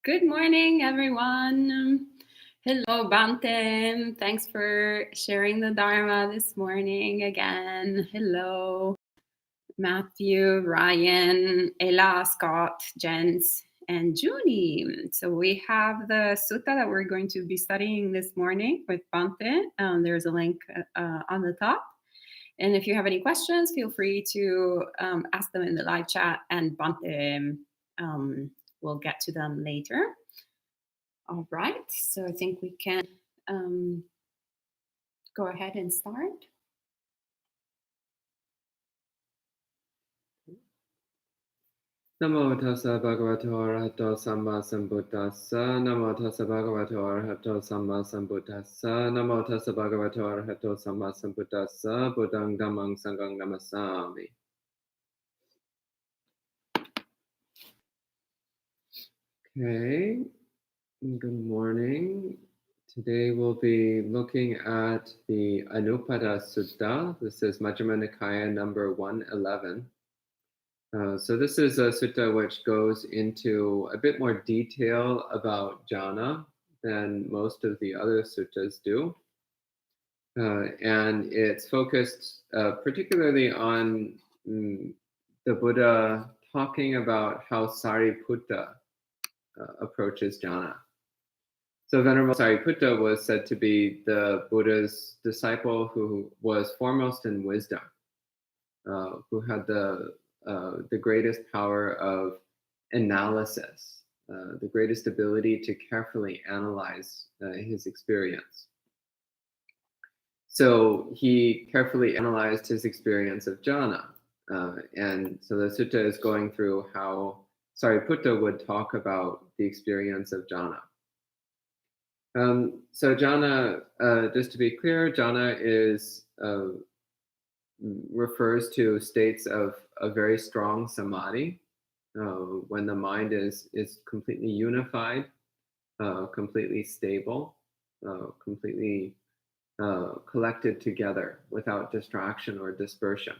Good morning, everyone. Hello, Bante. Thanks for sharing the Dharma this morning again. Hello, Matthew, Ryan, Ella, Scott, Jens, and Junie. So we have the Sutta that we're going to be studying this morning with Bante. There's a link on the top. And if you have any questions, feel free to ask them in the live chat, and Bante will get to them later. All right, so I think we can go ahead and start. Namo tassa bhagavato arahato samma sambuddhassa. Namo tassa bhagavato arahato samma sambuddhassa. Namo tassa bhagavato arahato samma sambuddhassa. Buddhang dhammang sanghang namasami. Okay, good morning. Today we'll be looking at the Anupada Sutta. This is Majjhima Nikaya number 111. So this is a sutta which goes into a bit more detail about jhāna than most of the other suttas do. And it's focused particularly on the Buddha talking about how Sariputta approaches jhāna. So Venerable Sariputta was said to be the Buddha's disciple who was foremost in wisdom, who had the greatest power of analysis, the greatest ability to carefully analyze his experience. So he carefully analyzed his experience of jhāna. And so the sutta is going through how Sariputta would talk about the experience of jhāna. So jhāna, just to be clear, jhāna is refers to states of a very strong samadhi, when the mind is completely unified, completely stable, completely collected together without distraction or dispersion.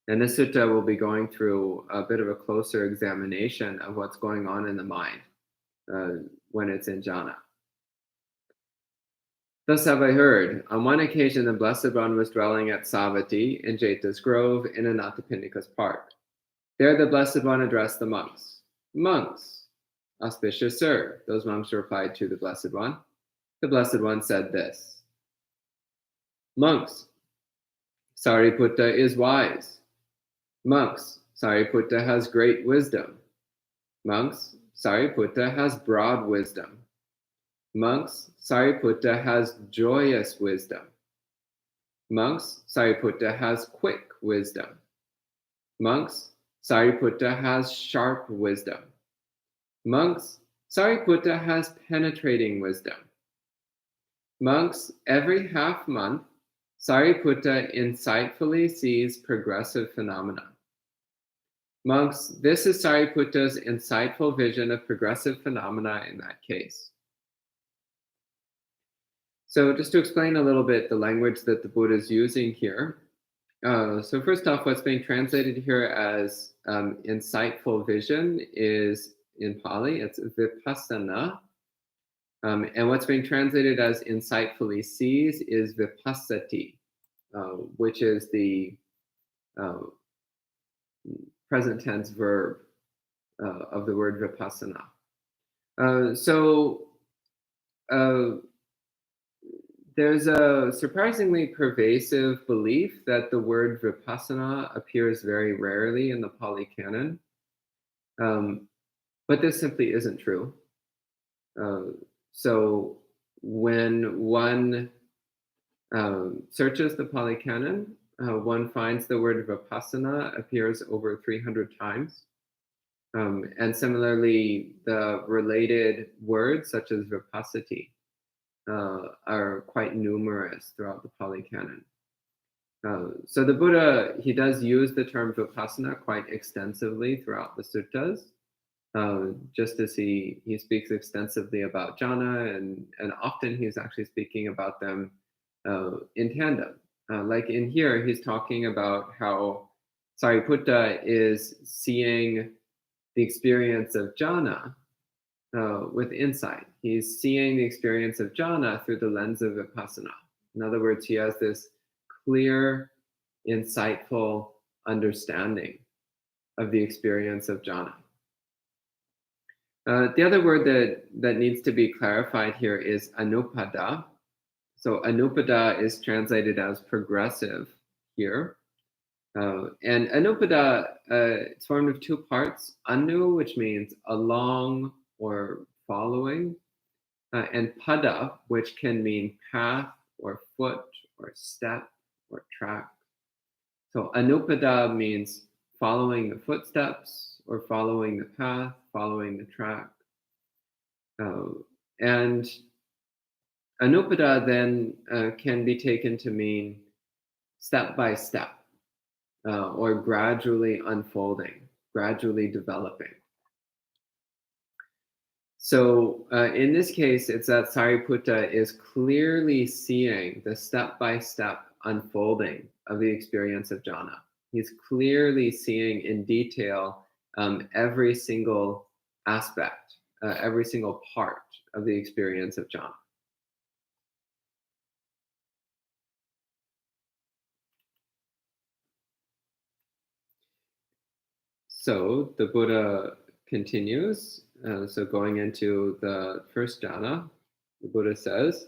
And this sutta will be going through a bit of a closer examination of what's going on in the mind when it's in jhāna. Thus have I heard, on one occasion the Blessed One was dwelling at Savatthi in Jeta's grove in Anathapindika's park. There the Blessed One addressed the monks. Monks, auspicious sir, those monks replied to the Blessed One. The Blessed One said this. Monks, Sariputta is wise. Monks, Sariputta has great wisdom. Monks, Sariputta has broad wisdom. Monks, Sariputta has joyous wisdom. Monks, Sariputta has quick wisdom. Monks, Sariputta has sharp wisdom. Monks, Sariputta has penetrating wisdom. Monks, every half month, Sariputta insightfully sees progressive phenomena. Monks, this is Sariputta's insightful vision of progressive phenomena in that case. So just to explain a little bit the language that the Buddha is using here. So first off, what's being translated here as insightful vision is in Pali, it's vipassana. And what's being translated as insightfully sees is vipassati, which is the present tense verb of the word vipassana. There's a surprisingly pervasive belief that the word vipassana appears very rarely in the Pali Canon, but this simply isn't true. So when one searches the Pali Canon, one finds the word vipassana appears over 300 times. And similarly, the related words such as vipassati are quite numerous throughout the Pali Canon. So the Buddha, he does use the term vipassana quite extensively throughout the suttas, just as he speaks extensively about jhāna, and often he's actually speaking about them in tandem. Like in here, he's talking about how Sariputta is seeing the experience of jhāna with insight. He's seeing the experience of jhāna through the lens of vipassana. In other words, he has this clear, insightful understanding of the experience of jhāna. The other word that needs to be clarified here is anupada. So anupada is translated as progressive here. And anupada, it's formed of two parts. Anu, which means along or following, and pada, which can mean path or foot or step or track. So anupada means following the footsteps or following the path, following the track. And anupada then can be taken to mean step by step or gradually unfolding, gradually developing. So in this case, it's that Sariputta is clearly seeing the step-by-step unfolding of the experience of jhāna. He's clearly seeing in detail every single aspect, every single part of the experience of jhāna. So the Buddha continues. So going into the first jhana, the Buddha says,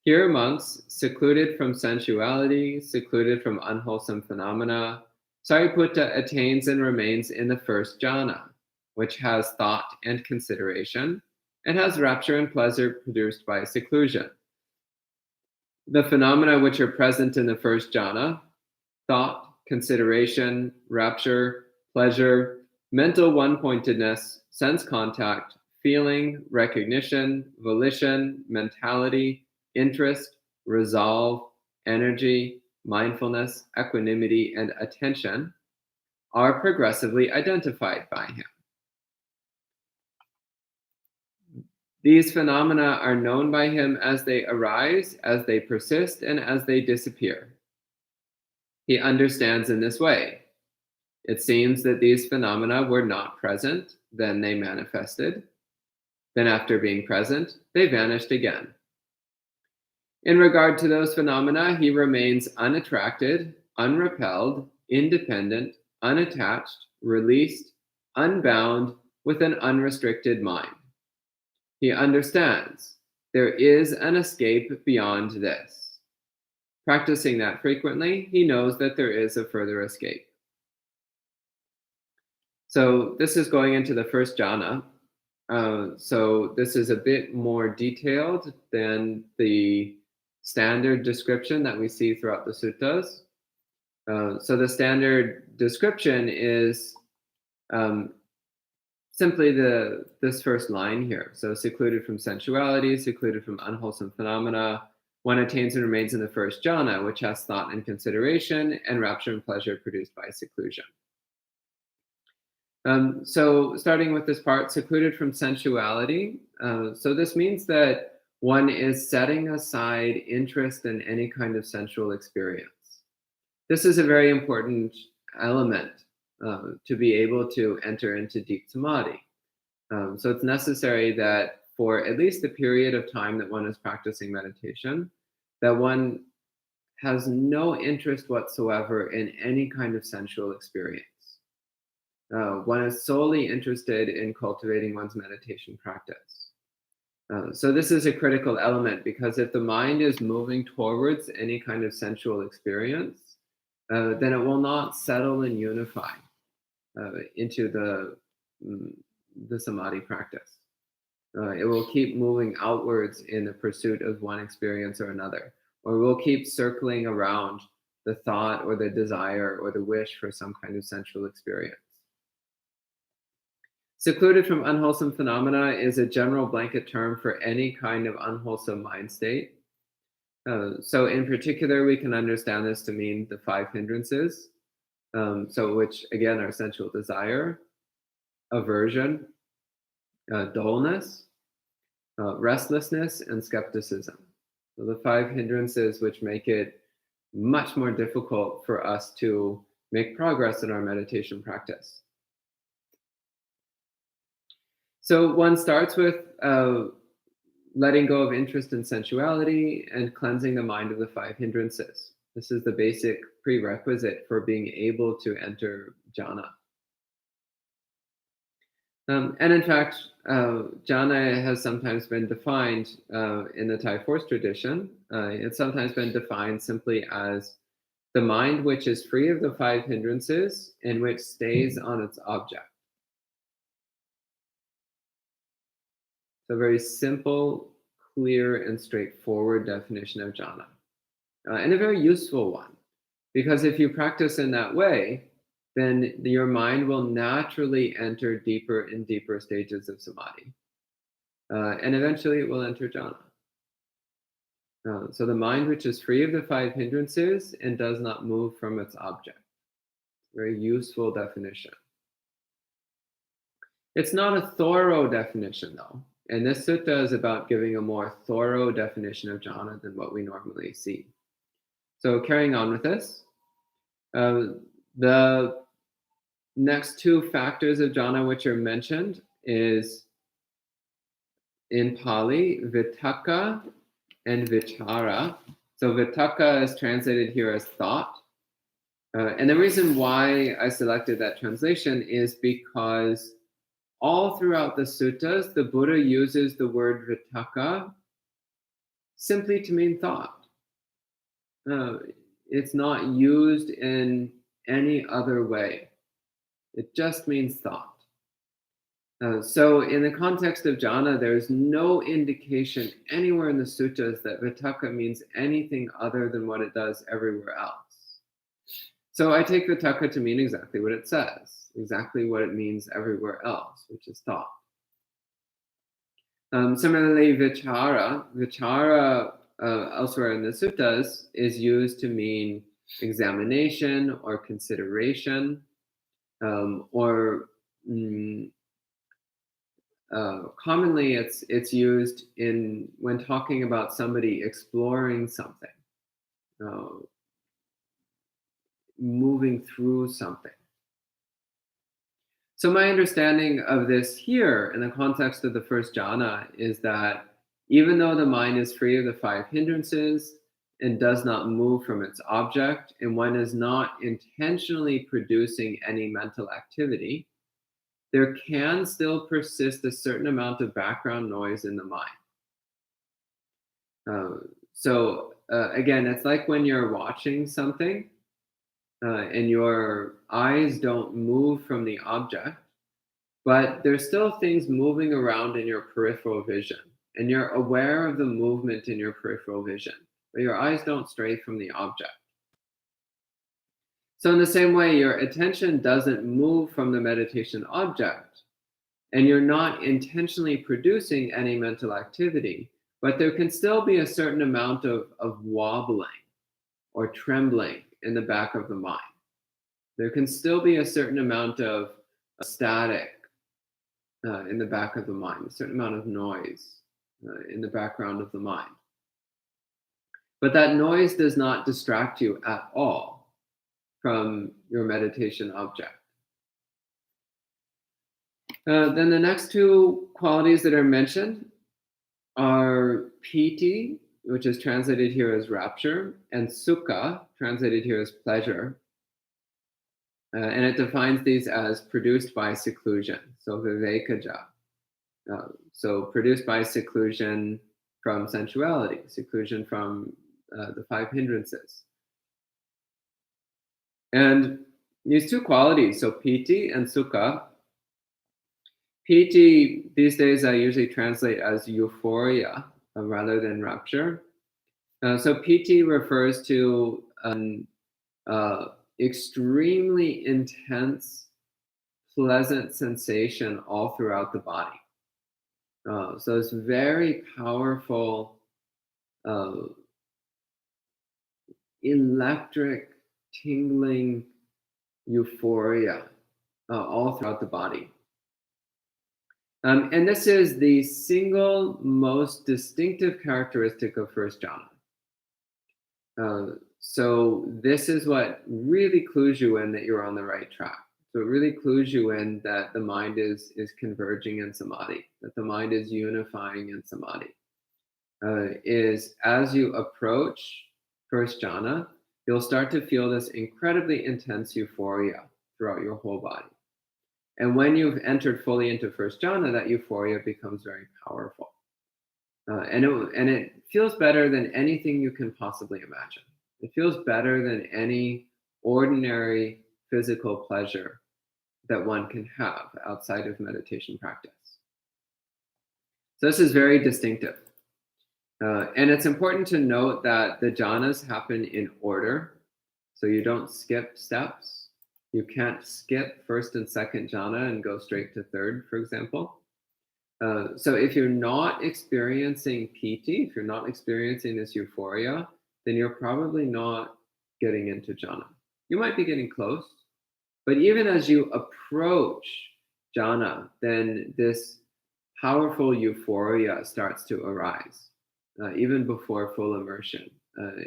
"Here monks, secluded from sensuality, secluded from unwholesome phenomena, Sariputta attains and remains in the first jhana, which has thought and consideration, and has rapture and pleasure produced by seclusion. The phenomena which are present in the first jhana, thought, consideration, rapture, pleasure, mental one-pointedness, sense contact, feeling, recognition, volition, mentality, interest, resolve, energy, mindfulness, equanimity, and attention are progressively identified by him. These phenomena are known by him as they arise, as they persist, and as they disappear. He understands in this way. It seems that these phenomena were not present, then they manifested. Then after being present, they vanished again. In regard to those phenomena, he remains unattracted, unrepelled, independent, unattached, released, unbound, with an unrestricted mind. He understands there is an escape beyond this. Practicing that frequently, he knows that there is a further escape." So this is going into the first jhana. So this is a bit more detailed than the standard description that we see throughout the suttas. So the standard description is simply this first line here. So secluded from sensuality, secluded from unwholesome phenomena, one attains and remains in the first jhana, which has thought and consideration, and rapture and pleasure produced by seclusion. So starting with this part, secluded from sensuality. So this means that one is setting aside interest in any kind of sensual experience. This is a very important element to be able to enter into deep samadhi. So it's necessary that for at least the period of time that one is practicing meditation, that one has no interest whatsoever in any kind of sensual experience. One is solely interested in cultivating one's meditation practice. So this is a critical element, because if the mind is moving towards any kind of sensual experience, then it will not settle and unify into the samadhi practice. It will keep moving outwards in the pursuit of one experience or another, or will keep circling around the thought or the desire or the wish for some kind of sensual experience. Secluded from unwholesome phenomena is a general blanket term for any kind of unwholesome mind state. So in particular, we can understand this to mean the 5 hindrances, so which again are sensual desire, aversion, dullness, restlessness, and skepticism. So the 5 hindrances which make it much more difficult for us to make progress in our meditation practice. So one starts with letting go of interest in sensuality and cleansing the mind of the 5 hindrances. This is the basic prerequisite for being able to enter jhana. And in fact, jhana has sometimes been defined in the Thai Force tradition. It's sometimes been defined simply as the mind which is free of the 5 hindrances and which stays on its object. So, a very simple, clear, and straightforward definition of jhana, and a very useful one, because if you practice in that way, then your mind will naturally enter deeper and deeper stages of samadhi. And eventually it will enter jhana. So the mind which is free of the 5 hindrances and does not move from its object. Very useful definition. It's not a thorough definition, though. And this sutta is about giving a more thorough definition of jhana than what we normally see. So carrying on with this, the next 2 factors of jhana which are mentioned is in Pali, vitakka and vichara. So vitakka is translated here as thought. And the reason why I selected that translation is because all throughout the suttas, the Buddha uses the word vitakka simply to mean thought. It's not used in any other way. It just means thought. So in the context of jhana, there's no indication anywhere in the suttas that vitakka means anything other than what it does everywhere else. So I take vitakka to mean exactly what it says, exactly what it means everywhere else, which is thought. Similarly, vichara elsewhere in the suttas is used to mean examination or consideration, or commonly it's used when talking about somebody exploring something, moving through something. So my understanding of this here in the context of the first jhana is that even though the mind is free of the 5 hindrances and does not move from its object, and one is not intentionally producing any mental activity, there can still persist a certain amount of background noise in the mind. Again, it's like when you're watching something and your eyes don't move from the object, but there's still things moving around in your peripheral vision, and you're aware of the movement in your peripheral vision, but your eyes don't stray from the object. So in the same way, your attention doesn't move from the meditation object, and you're not intentionally producing any mental activity, but there can still be a certain amount of wobbling or trembling in the back of the mind. There can still be a certain amount of static in the back of the mind, a certain amount of noise in the background of the mind. But that noise does not distract you at all from your meditation object. Then the next 2 qualities that are mentioned are piti, which is translated here as rapture, and sukha, translated here as pleasure. And it defines these as produced by seclusion, so vivekaja. So produced by seclusion from sensuality, seclusion from the 5 hindrances. And these 2 qualities, so piti and sukha. Piti, these days I usually translate as euphoria rather than rapture. So piti refers to an extremely intense, pleasant sensation all throughout the body. So it's very powerful, electric, tingling euphoria all throughout the body. And this is the single most distinctive characteristic of first jhana. So this is what really clues you in that you're on the right track. So it really clues you in that the mind is converging in samadhi, that the mind is unifying in samadhi. Is as you approach first jhana, you'll start to feel this incredibly intense euphoria throughout your whole body. And when you've entered fully into first jhana, that euphoria becomes very powerful. And it feels better than anything you can possibly imagine. It feels better than any ordinary physical pleasure that one can have outside of meditation practice. So this is very distinctive. And it's important to note that the jhanas happen in order. So you don't skip steps. You can't skip first and second jhana and go straight to third, for example. So if you're not experiencing piti, if you're not experiencing this euphoria, then you're probably not getting into jhana. You might be getting close, but even as you approach jhana, then this powerful euphoria starts to arise, even before full immersion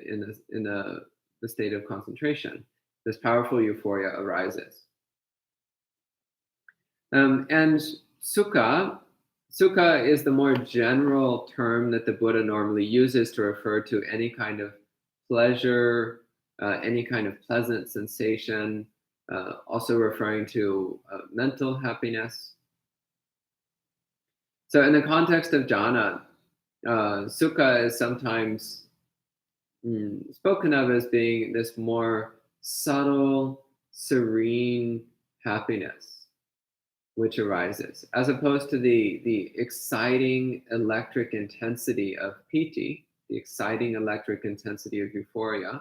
in the state of concentration. This powerful euphoria arises. And sukha is the more general term that the Buddha normally uses to refer to any kind of pleasure, any kind of pleasant sensation, also referring to mental happiness. So in the context of jhana, sukha is sometimes spoken of as being this more subtle, serene happiness which arises, as opposed to the exciting electric intensity of piti, the exciting electric intensity of euphoria.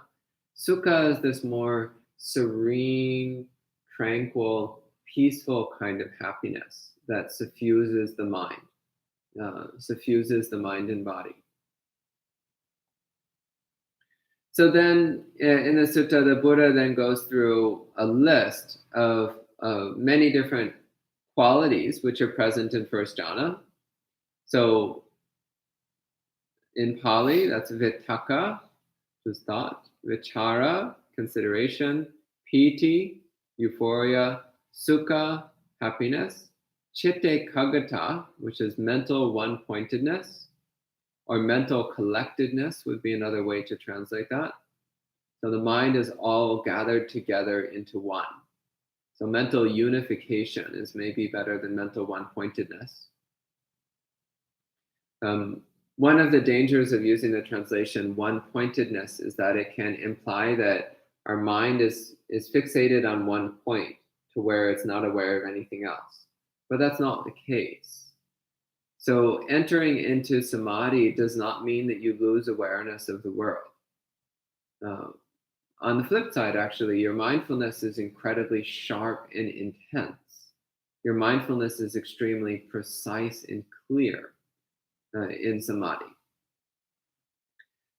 Sukha is this more serene, tranquil, peaceful kind of happiness that suffuses the mind and body. So then in the sutta, the Buddha then goes through a list of many different qualities which are present in first jhana. So in Pali, that's vitakka, which is thought, vichara, consideration, piti, euphoria, sukha, happiness, chitte kagata, which is mental one-pointedness, or mental collectedness would be another way to translate that. So the mind is all gathered together into one. So mental unification is maybe better than mental one-pointedness. One of the dangers of using the translation one-pointedness is that it can imply that our mind is fixated on one point to where it's not aware of anything else. But that's not the case. So entering into samadhi does not mean that you lose awareness of the world. On the flip side, actually, your mindfulness is incredibly sharp and intense. Your mindfulness is extremely precise and clear in samadhi.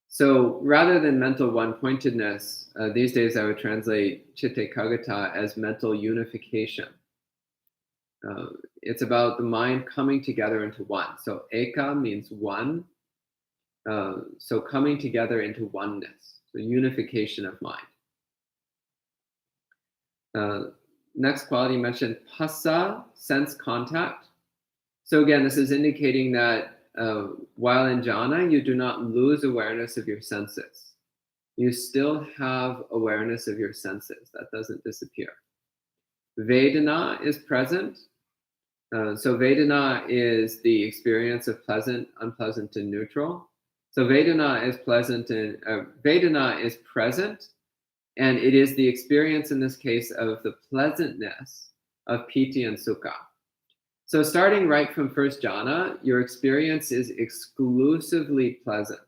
So rather than mental one-pointedness, these days I would translate chitte kagata as mental unification. It's about the mind coming together into one. So eka means one. So coming together into oneness, so unification of mind. Next quality mentioned, phassa, sense contact. So again, this is indicating that while in jhana, you do not lose awareness of your senses. You still have awareness of your senses. That doesn't disappear. Vedana is present. So Vedana is the experience of pleasant, unpleasant, and neutral. So Vedana is Vedana is present, and it is the experience in this case of the pleasantness of piti and sukha. So starting right from first jhana, your experience is exclusively pleasant.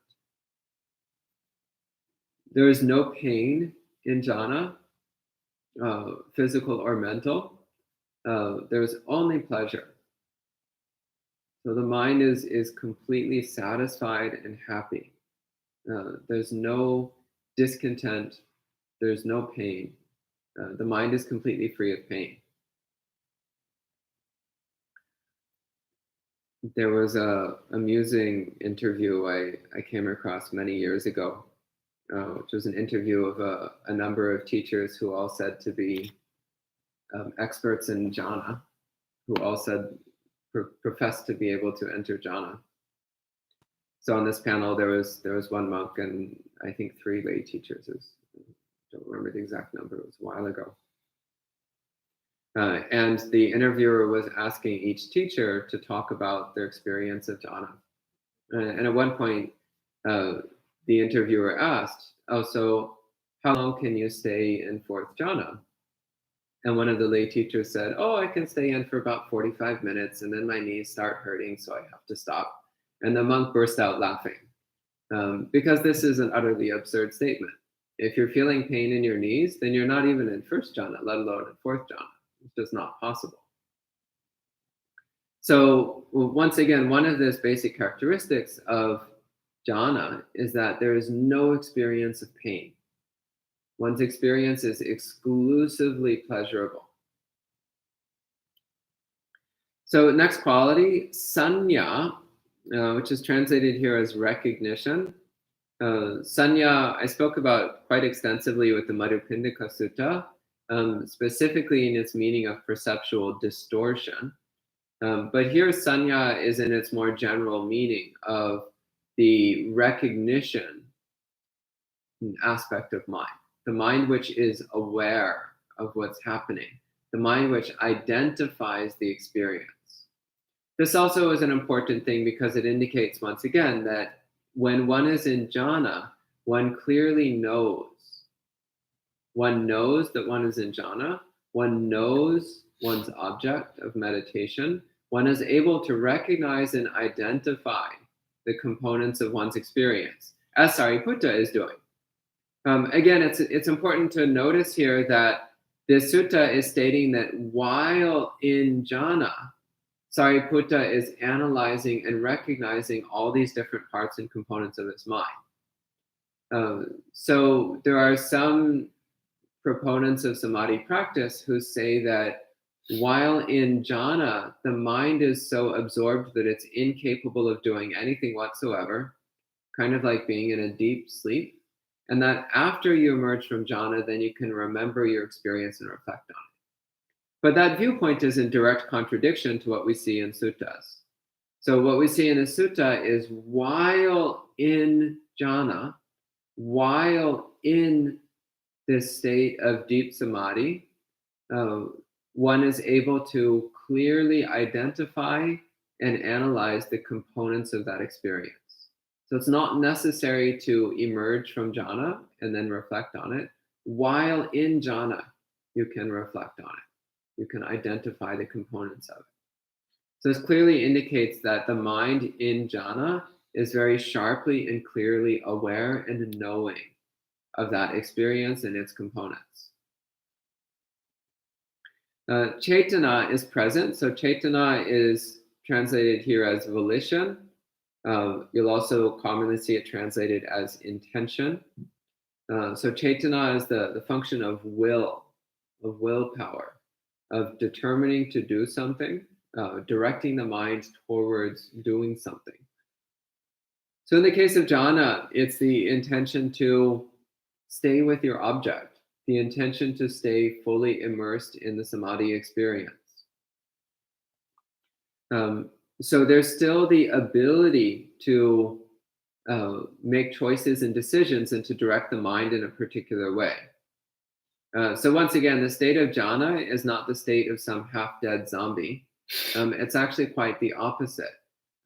There is no pain in jhana, physical or mental. There's only pleasure. So the mind is completely satisfied and happy. There's no discontent. There's no pain. The mind is completely free of pain. There was a amusing interview I came across many years ago, which was an interview of a number of teachers who all said to be experts in jhana who all said professed to be able to enter jhana. So on this panel, there was one monk and I think 3 lay teachers. I don't remember the exact number. It was a while ago. And the interviewer was asking each teacher to talk about their experience of jhana. And at one point, the interviewer asked, "Oh, so how long can you stay in 4th jhana?" And one of the lay teachers said, "Oh, I can stay in for about 45 minutes, and then my knees start hurting, so I have to stop." And the monk burst out laughing, because this is an utterly absurd statement. If you're feeling pain in your knees, then you're not even in 1st jhana, let alone in 4th jhana. It's just not possible. So once again, one of the basic characteristics of jhana is that there is no experience of pain. One's experience is exclusively pleasurable. So next quality, sanya, which is translated here as recognition. Sanya, I spoke about quite extensively with the Madhupindika Sutta, specifically in its meaning of perceptual distortion. But here sanya is in its more general meaning of the recognition aspect of mind. The mind which is aware of what's happening. The mind which identifies the experience. This also is an important thing because it indicates once again that when one is in jhana, one clearly knows. One knows that one is in jhana. One knows one's object of meditation. One is able to recognize and identify the components of one's experience, as Sariputta is doing. Again, it's important to notice here that this sutta is stating that while in jhana, Sariputta is analyzing and recognizing all these different parts and components of his mind. So there are some proponents of samadhi practice who say that while in jhana, the mind is so absorbed that it's incapable of doing anything whatsoever, kind of like being in a deep sleep, and that after you emerge from jhana, then you can remember your experience and reflect on it. But that viewpoint is in direct contradiction to what we see in suttas. So what we see in a sutta is while in jhana, while in this state of deep samadhi, one is able to clearly identify and analyze the components of that experience. So it's not necessary to emerge from jhana and then reflect on it. While in jhana, you can reflect on it. You can identify the components of it. So this clearly indicates that the mind in jhana is very sharply and clearly aware and knowing of that experience and its components. Cetana is present. So cetana is translated here as volition. You'll also commonly see it translated as intention. So cetana is the function of will, of willpower, of determining to do something, directing the mind towards doing something. So in the case of jhana, it's the intention to stay with your object, the intention to stay fully immersed in the samadhi experience. So there's still the ability to make choices and decisions and to direct the mind in a particular way. So once again, the state of jhana is not the state of some half-dead zombie. It's actually quite the opposite.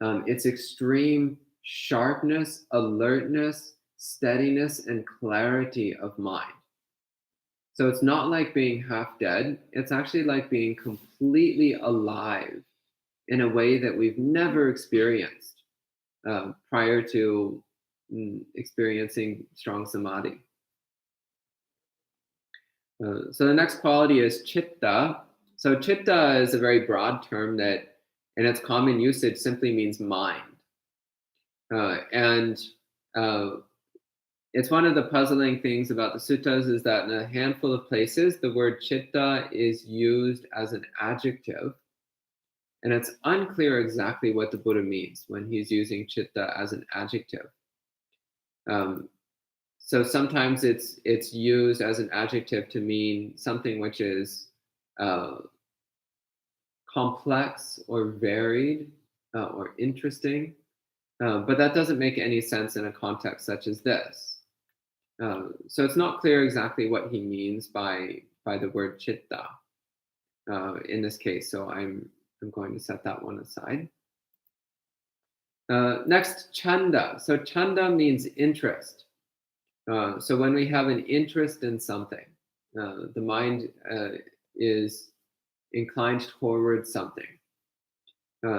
It's extreme sharpness, alertness, steadiness, and clarity of mind. So it's not like being half-dead. It's actually like being completely alive in a way that we've never experienced prior to experiencing strong samadhi. So the next quality is chitta. So chitta is a very broad term that in its common usage simply means mind. And it's one of the puzzling things about the suttas is that in a handful of places, the word chitta is used as an adjective. And it's unclear exactly what the Buddha means when he's using chitta as an adjective. So sometimes it's used as an adjective to mean something which is complex or varied or interesting, but that doesn't make any sense in a context such as this. So it's not clear exactly what he means by the word chitta in this case. So I'm going to set that one aside. Next, chanda. So chanda means interest. So when we have an interest in something, the mind is inclined toward something.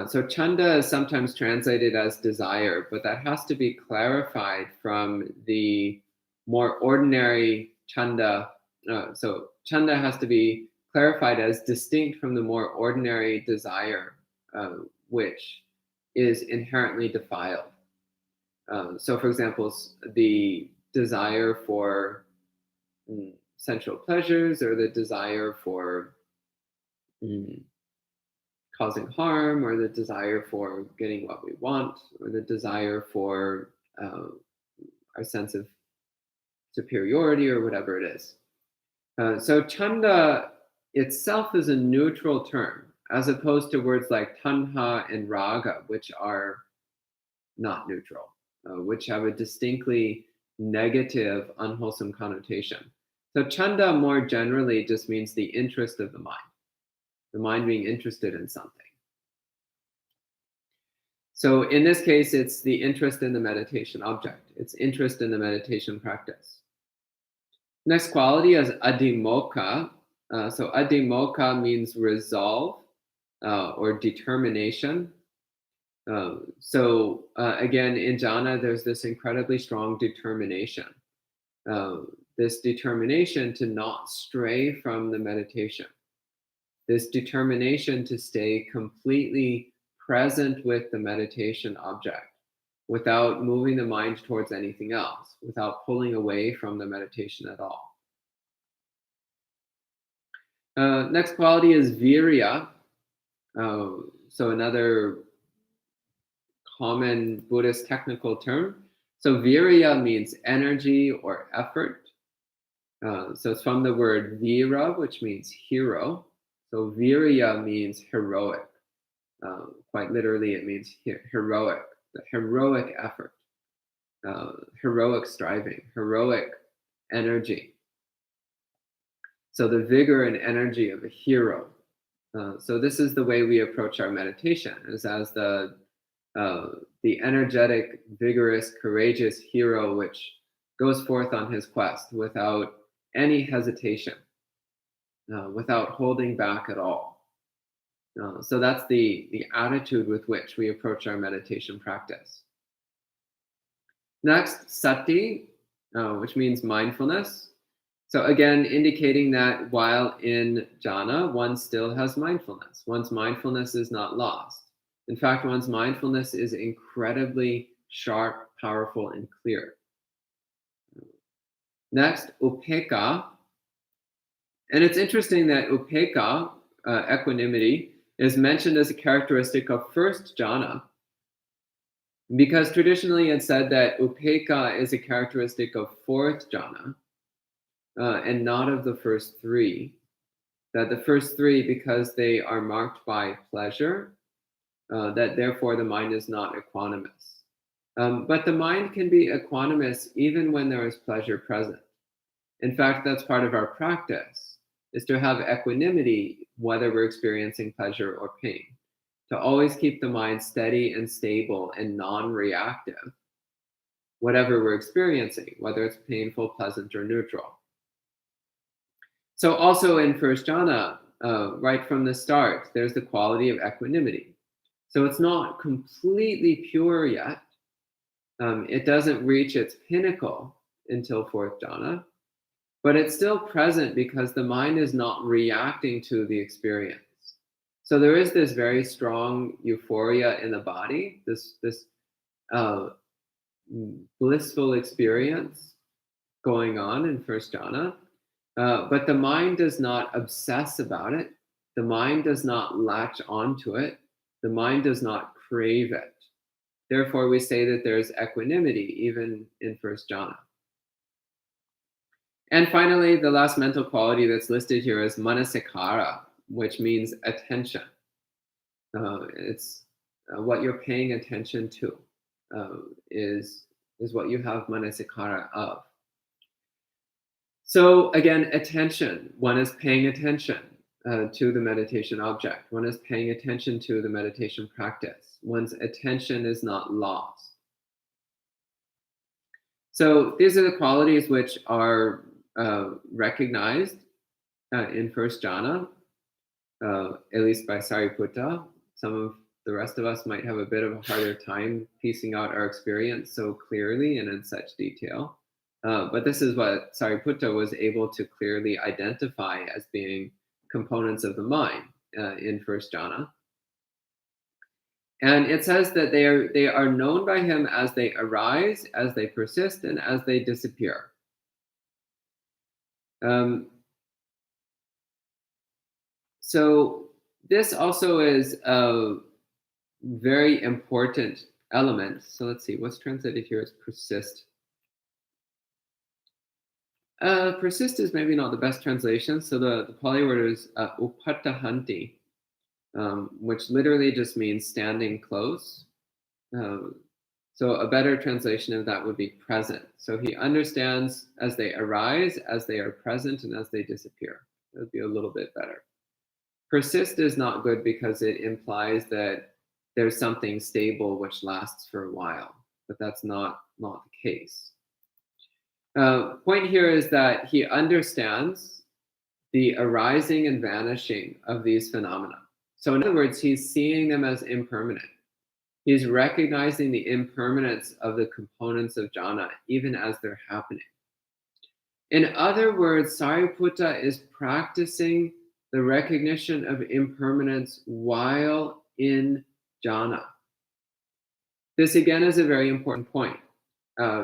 So chanda is sometimes translated as desire, but that has to be clarified from the more ordinary chanda. So chanda has to be clarified as distinct from the more ordinary desire, which is inherently defiled. So for example, the desire for sensual pleasures, or the desire for causing harm, or the desire for getting what we want, or the desire for our sense of superiority, or whatever it is. So chanda itself is a neutral term, as opposed to words like tanha and raga, which are not neutral, which have a distinctly negative, unwholesome connotation. So chanda more generally just means the interest of the mind being interested in something. So in this case, it's the interest in the meditation object. It's interest in the meditation practice. Next quality is adhimokkha. So adhimokkha means resolve or determination. So again, in jhana, there's this incredibly strong determination. This determination to not stray from the meditation. This determination to stay completely present with the meditation object without moving the mind towards anything else, without pulling away from the meditation at all. Next quality is virya. So another common Buddhist technical term. So virya means energy or effort. So it's from the word vira, which means hero. So virya means heroic. Quite literally, it means heroic, the heroic effort, heroic striving, heroic energy. So the vigor and energy of a hero. So this is the way we approach our meditation, is as the energetic, vigorous, courageous hero which goes forth on his quest without any hesitation, without holding back at all. So that's the attitude with which we approach our meditation practice. Next, sati, which means mindfulness. So again, indicating that while in jhana, one still has mindfulness. One's mindfulness is not lost. In fact, one's mindfulness is incredibly sharp, powerful, and clear. Next, upekkha. And it's interesting that upekkha, equanimity, is mentioned as a characteristic of first jhana, because traditionally it's said that upekkha is a characteristic of fourth jhana, and not of the first three. That the first three, because they are marked by pleasure, that therefore the mind is not equanimous. But the mind can be equanimous even when there is pleasure present. In fact, that's part of our practice, is to have equanimity whether we're experiencing pleasure or pain, to always keep the mind steady and stable and non-reactive, whatever we're experiencing, whether it's painful, pleasant, or neutral. So also in first jhana, right from the start, there's the quality of equanimity. So it's not completely pure yet. It doesn't reach its pinnacle until fourth jhana, but it's still present because the mind is not reacting to the experience. So there is this very strong euphoria in the body, this blissful experience going on in first jhana, but the mind does not obsess about it. The mind does not latch onto it. The mind does not crave it. Therefore, we say that there's equanimity even in first jhana. And finally, the last mental quality that's listed here is manasikara. which means attention. It's what you're paying attention to is what you have manasikara of. So again, attention. One is paying attention to the meditation object. One is paying attention to the meditation practice. One's attention is not lost. So these are the qualities which are recognized in first jhana, at least by Sariputta. Some of the rest of us might have a bit of a harder time piecing out our experience so clearly and in such detail. But this is what Sariputta was able to clearly identify as being components of the mind in first jhana. And it says that they are known by him as they arise, as they persist, and as they disappear. So this also is a very important element. So let's see, what's translated here as persist. Persist is maybe not the best translation. So the Pali word is upattahanti, which literally just means standing close. So a better translation of that would be present. So he understands as they arise, as they are present, and as they disappear. That would be a little bit better. Persist is not good because it implies that there's something stable which lasts for a while, but that's not the case. Point here is that he understands the arising and vanishing of these phenomena. So in other words, he's seeing them as impermanent. He's recognizing the impermanence of the components of jhana, even as they're happening. In other words, Sariputta is practicing the recognition of impermanence while in jhana. This again is a very important point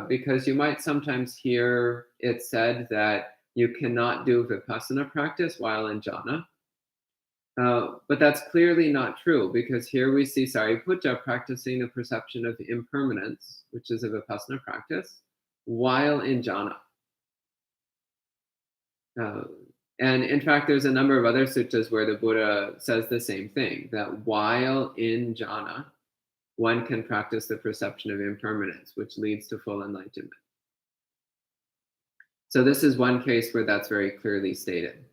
because you might sometimes hear it said that you cannot do vipassana practice while in jhana. But that's clearly not true because here we see Sariputta practicing the perception of impermanence, which is a vipassana practice, while in jhana. And in fact, there's a number of other suttas where the Buddha says the same thing, that while in jhana, one can practice the perception of impermanence, which leads to full enlightenment. So this is one case where that's very clearly stated.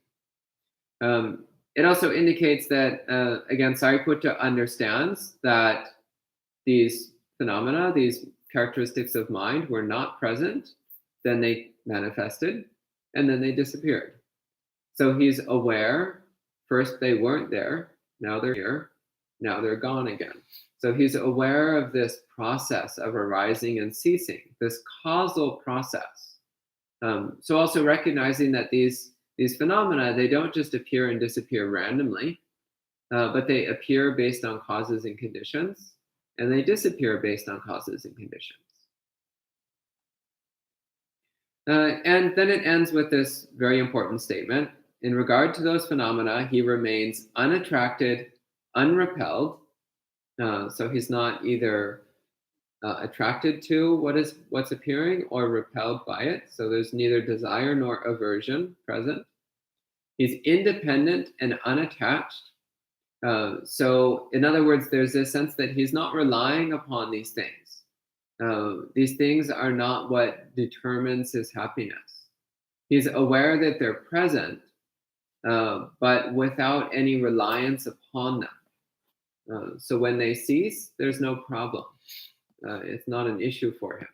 It also indicates that, again, Sariputta understands that these phenomena, these characteristics of mind were not present, then they manifested, and then they disappeared. So he's aware, first they weren't there, now they're here, now they're gone again. So he's aware of this process of arising and ceasing, this causal process. So also recognizing that these phenomena, they don't just appear and disappear randomly, but they appear based on causes and conditions, and they disappear based on causes and conditions. And then it ends with this very important statement. In regard to those phenomena, he remains unattracted, unrepelled. So he's not either attracted to what's appearing or repelled by it. So there's neither desire nor aversion present. He's independent and unattached. So in other words, there's this sense that he's not relying upon these things. These things are not what determines his happiness. He's aware that they're present, but without any reliance upon them. So when they cease, there's no problem. It's not an issue for him.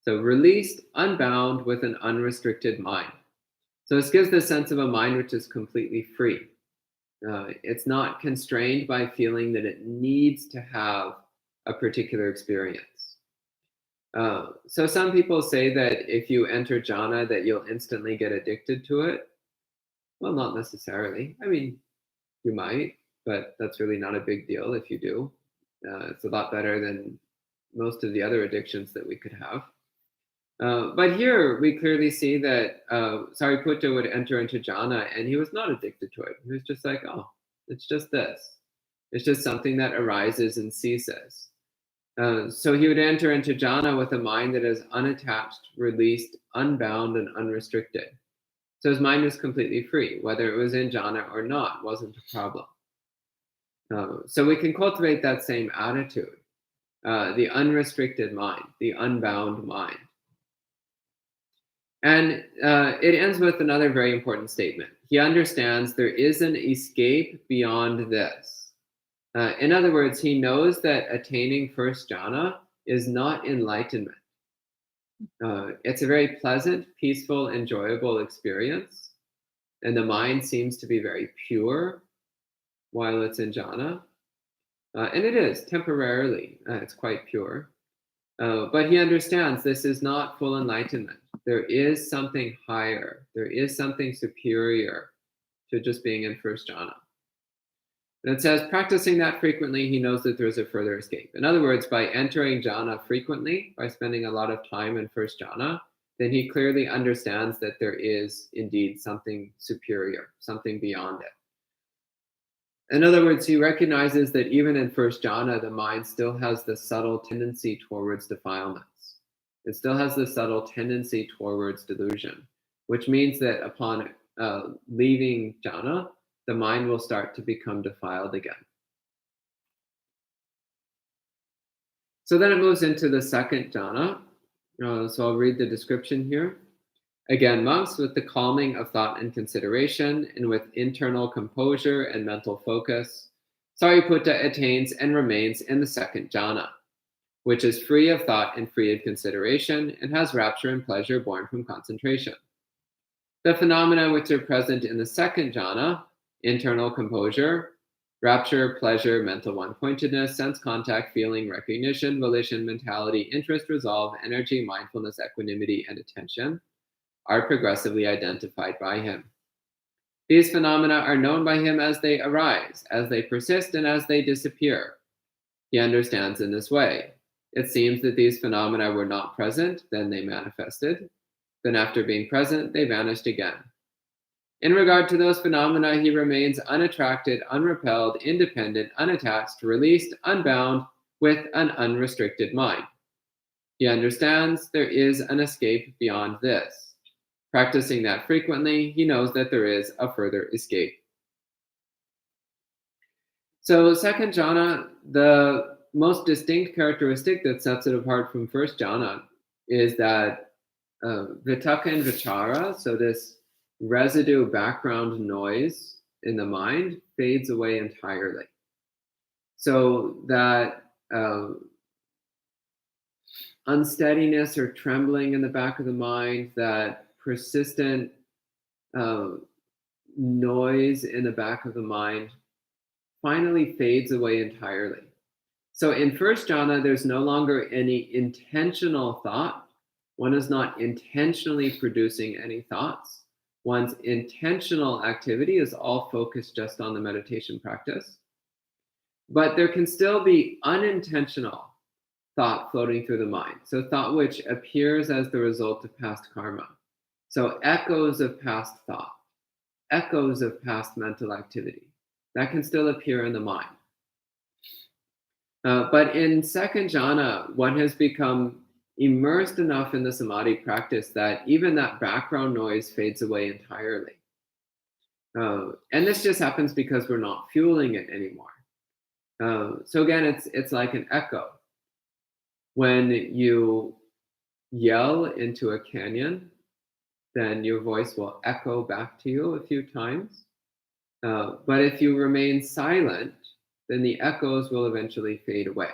So released, unbound with an unrestricted mind. So this gives the sense of a mind which is completely free. It's not constrained by feeling that it needs to have a particular experience. So some people say that if you enter jhana that you'll instantly get addicted to it. Well, not necessarily. I mean, you might, but that's really not a big deal if you do. It's a lot better than most of the other addictions that we could have. But here we clearly see that Sariputta would enter into jhana and he was not addicted to it. He was just like, oh, it's just this. It's just something that arises and ceases. So he would enter into jhana with a mind that is unattached, released, unbound, and unrestricted. So his mind was completely free. Whether it was in jhana or not wasn't a problem. So we can cultivate that same attitude, the unrestricted mind, the unbound mind. And it ends with another very important statement. He understands there is an escape beyond this. In other words, he knows that attaining first jhana is not enlightenment. It's a very pleasant, peaceful, enjoyable experience. And the mind seems to be very pure while it's in jhana. And it is, temporarily, it's quite pure. But he understands this is not full enlightenment. There is something higher. There is something superior to just being in first jhana. And it says, practicing that frequently, he knows that there's a further escape. In other words, by entering jhana frequently, by spending a lot of time in first jhana, then he clearly understands that there is indeed something superior, something beyond it. In other words, he recognizes that even in first jhana, the mind still has the subtle tendency towards defilements. It still has the subtle tendency towards delusion, which means that upon leaving jhana, the mind will start to become defiled again. So then it moves into the second jhana. So I'll read the description here. Again, monks, with the calming of thought and consideration, and with internal composure and mental focus, Sariputta attains and remains in the second jhana, which is free of thought and free of consideration, and has rapture and pleasure born from concentration. The phenomena which are present in the second jhana, internal composure, rapture, pleasure, mental one-pointedness, sense contact, feeling, recognition, volition, mentality, interest, resolve, energy, mindfulness, equanimity, and attention, are progressively identified by him. These phenomena are known by him as they arise, as they persist, and as they disappear. He understands in this way. It seems that these phenomena were not present, then they manifested. Then after being present, they vanished again. In regard to those phenomena, he remains unattracted, unrepelled, independent, unattached, released, unbound, with an unrestricted mind. He understands there is an escape beyond this. Practicing that frequently, he knows that there is a further escape. So second jhana, the most distinct characteristic that sets it apart from first jhana is that vitakka and vichara, so this residue background noise in the mind, fades away entirely. So that unsteadiness or trembling in the back of the mind, that persistent noise in the back of the mind finally fades away entirely. So in first jhana, there's no longer any intentional thought. One is not intentionally producing any thoughts. One's intentional activity is all focused just on the meditation practice. But there can still be unintentional thought floating through the mind. So thought which appears as the result of past karma. So echoes of past thought, echoes of past mental activity, that can still appear in the mind. But in second jhana, one has become immersed enough in the samadhi practice that even that background noise fades away entirely. And this just happens because we're not fueling it anymore. So again, it's like an echo. When you yell into a canyon, then your voice will echo back to you a few times. But if you remain silent, then the echoes will eventually fade away.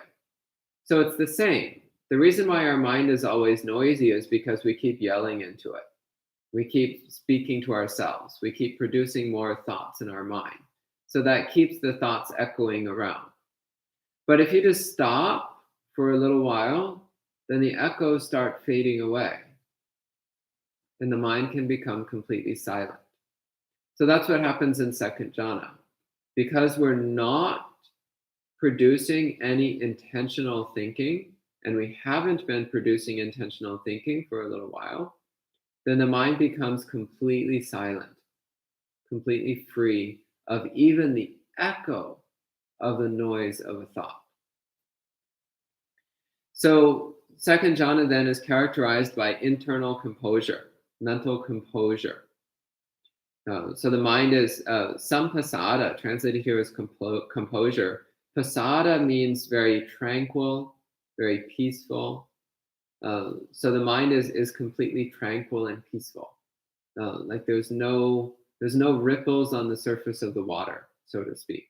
So it's the same. The reason why our mind is always noisy is because we keep yelling into it. We keep speaking to ourselves. We keep producing more thoughts in our mind. So that keeps the thoughts echoing around. But if you just stop for a little while, then the echoes start fading away. And the mind can become completely silent. So that's what happens in second jhana. Because we're not producing any intentional thinking, and we haven't been producing intentional thinking for a little while, then the mind becomes completely silent, completely free of even the echo of the noise of a thought. So second jhana then is characterized by internal composure, mental composure. So the mind is sampasada, translated here as composure. Pasada means very tranquil, very peaceful. So the mind is completely tranquil and peaceful. Like there's no ripples on the surface of the water, so to speak.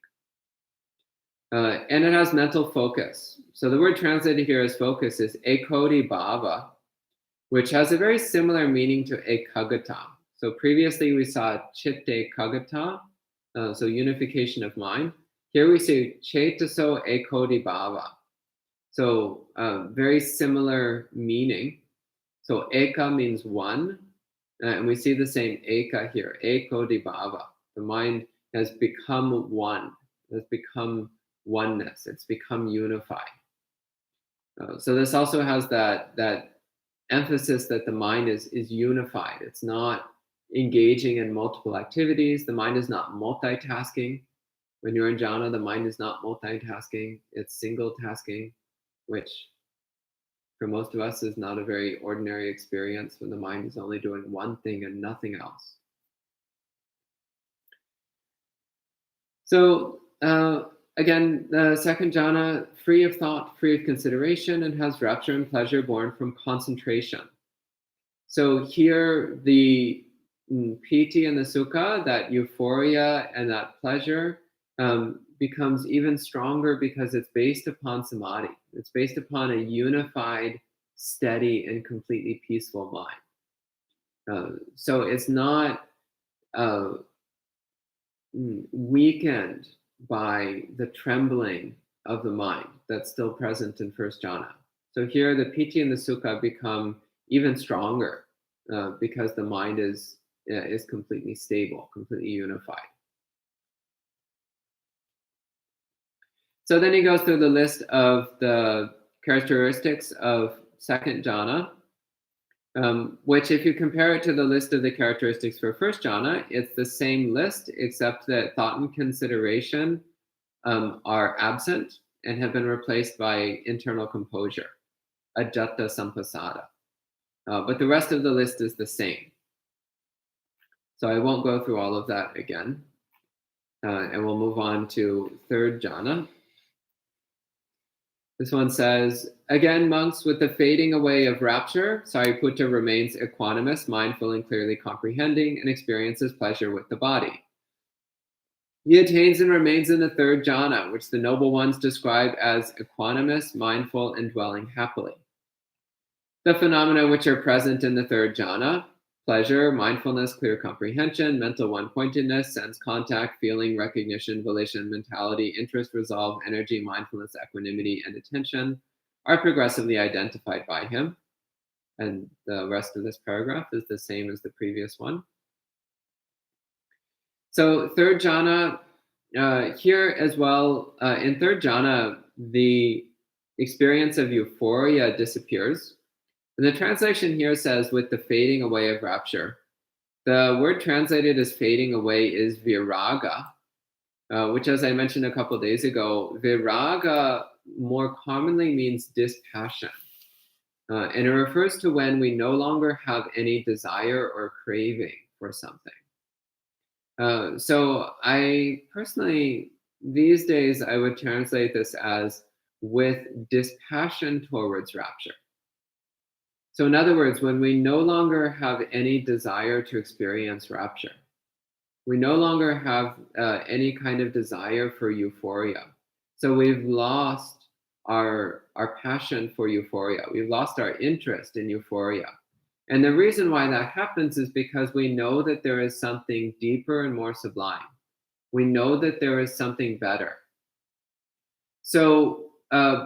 And it has mental focus. So the word translated here as focus is ekoti bhava, which has a very similar meaning to ekagata. So previously we saw chitte kagata, so unification of mind. Here we say chetaso ekoti bhava. So very similar meaning. So eka means one, and we see the same eka here, ekoti bhava. The mind has become one, has become oneness, it's become unified. So this also has that emphasis that the mind is unified. It's not engaging in multiple activities. The mind is not multitasking. When you're in jhana, the mind is not multitasking. It's single tasking, which for most of us is not a very ordinary experience when the mind is only doing one thing and nothing else. So again, the second jhana, free of thought, free of consideration, and has rapture and pleasure born from concentration. So here, the piti and the sukha, that euphoria and that pleasure, becomes even stronger because it's based upon samadhi. It's based upon a unified, steady, and completely peaceful mind. So it's not weakened by the trembling of the mind that's still present in first jhana. So here the piti and the sukha become even stronger because the mind is completely stable, completely unified. So then he goes through the list of the characteristics of second jhana, which if you compare it to the list of the characteristics for first jhana, it's the same list, except that thought and consideration are absent and have been replaced by internal composure, ajatta sampasada. But the rest of the list is the same. So I won't go through all of that again. And we'll move on to third jhana. This one says, again, monks, with the fading away of rapture, Sariputta remains equanimous, mindful, and clearly comprehending, and experiences pleasure with the body. He attains and remains in the third jhana, which the noble ones describe as equanimous, mindful, and dwelling happily. The phenomena which are present in the third jhana, pleasure, mindfulness, clear comprehension, mental one-pointedness, sense contact, feeling, recognition, volition, mentality, interest, resolve, energy, mindfulness, equanimity, and attention, are progressively identified by him. And the rest of this paragraph is the same as the previous one. So third jhana, here as well, in third jhana, the experience of euphoria disappears. And the translation here says, with the fading away of rapture. The word translated as fading away is viraga, which, as I mentioned a couple days ago, viraga more commonly means dispassion. And it refers to when we no longer have any desire or craving for something. So I personally, these days, I would translate this as with dispassion towards rapture. So in other words, when we no longer have any desire to experience rapture, we no longer have any kind of desire for euphoria. So we've lost our passion for euphoria. We've lost our interest in euphoria. And the reason why that happens is because we know that there is something deeper and more sublime. We know that there is something better. So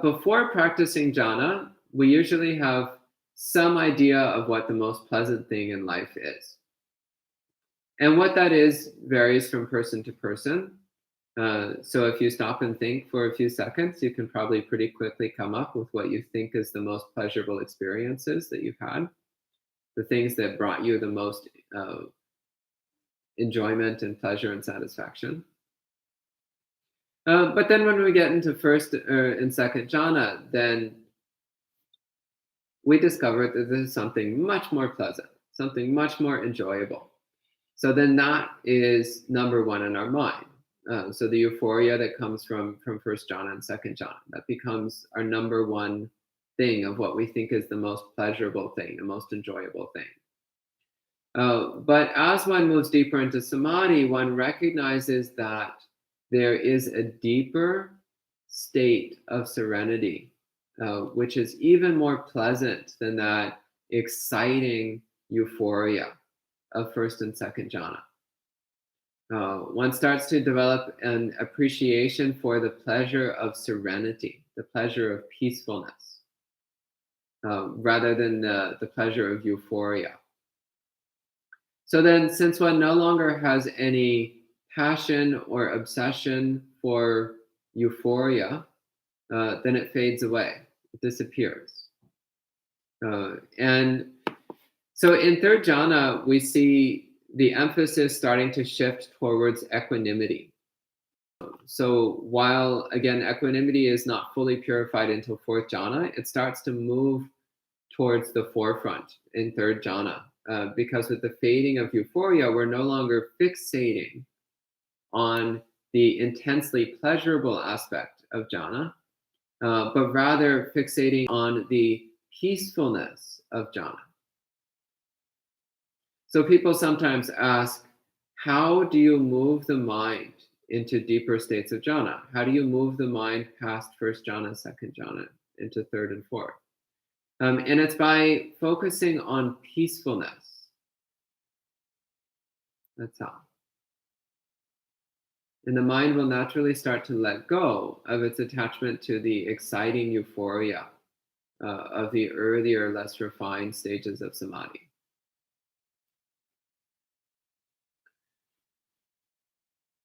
before practicing jhana, we usually have some idea of what the most pleasant thing in life is. And what that is varies from person to person. So if you stop and think for a few seconds, you can probably pretty quickly come up with what you think is the most pleasurable experiences that you've had, the things that brought you the most enjoyment and pleasure and satisfaction. But then when we get into first and second jhana, then we discover that this is something much more pleasant, something much more enjoyable, So then that is number one in our mind. So the euphoria that comes from first jhana and second jhana, that becomes our number one thing of what we think is the most pleasurable thing, the most enjoyable thing. But as one moves deeper into samadhi, one recognizes that there is a deeper state of serenity, which is even more pleasant than that exciting euphoria of first and second jhana. One starts to develop an appreciation for the pleasure of serenity, the pleasure of peacefulness, rather than the pleasure of euphoria. So then, since one no longer has any passion or obsession for euphoria, then it fades away, it disappears. And so in third jhana, we see the emphasis starting to shift towards equanimity. So while, again, equanimity is not fully purified until fourth jhana, it starts to move towards the forefront in third jhana. Because with the fading of euphoria, we're no longer fixating on the intensely pleasurable aspect of jhana, but rather fixating on the peacefulness of jhana. So people sometimes ask, how do you move the mind into deeper states of jhana? How do you move the mind past first jhana, second jhana, into third and fourth? And it's by focusing on peacefulness. That's how. And the mind will naturally start to let go of its attachment to the exciting euphoria of the earlier, less refined stages of samadhi.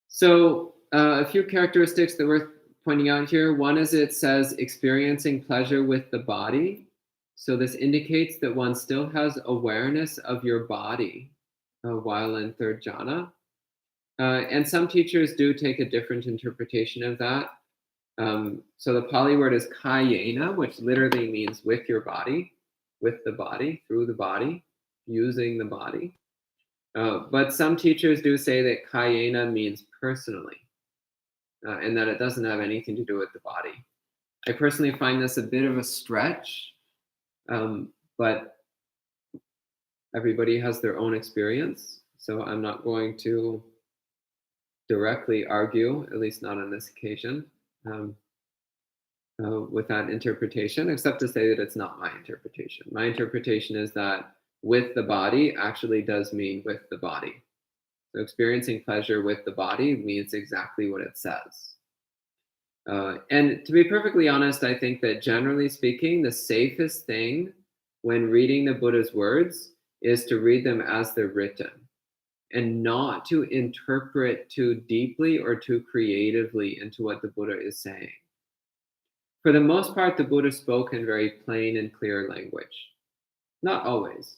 So a few characteristics that we're pointing out here. One is it says experiencing pleasure with the body. So this indicates that one still has awareness of your body while in third jhana. And some teachers do take a different interpretation of that. So the Pali word is kayena, which literally means with your body, with the body, through the body, using the body. But some teachers do say that kayena means personally, and that it doesn't have anything to do with the body. I personally find this a bit of a stretch, but everybody has their own experience, so I'm not going to directly argue, at least not on this occasion, with that interpretation, except to say that it's not my interpretation. My interpretation is that with the body actually does mean with the body. So experiencing pleasure with the body means exactly what it says. And to be perfectly honest, I think that generally speaking, the safest thing when reading the Buddha's words is to read them as they're written and not to interpret too deeply or too creatively into what the Buddha is saying. For the most part, the Buddha spoke in very plain and clear language. Not always,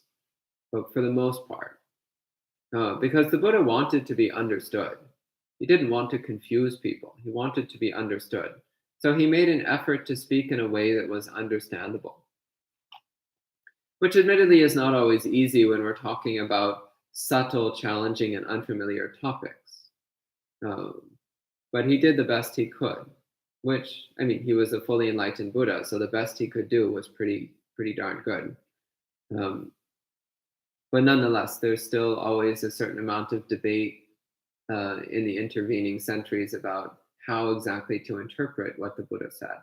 but for the most part. Because the Buddha wanted to be understood. He didn't want to confuse people. He wanted to be understood. So he made an effort to speak in a way that was understandable. Which admittedly is not always easy when we're talking about subtle, challenging, and unfamiliar topics. But he did the best he could, which, I mean, he was a fully enlightened Buddha, so the best he could do was pretty darn good. But nonetheless, there's still always a certain amount of debate in the intervening centuries about how exactly to interpret what the Buddha said.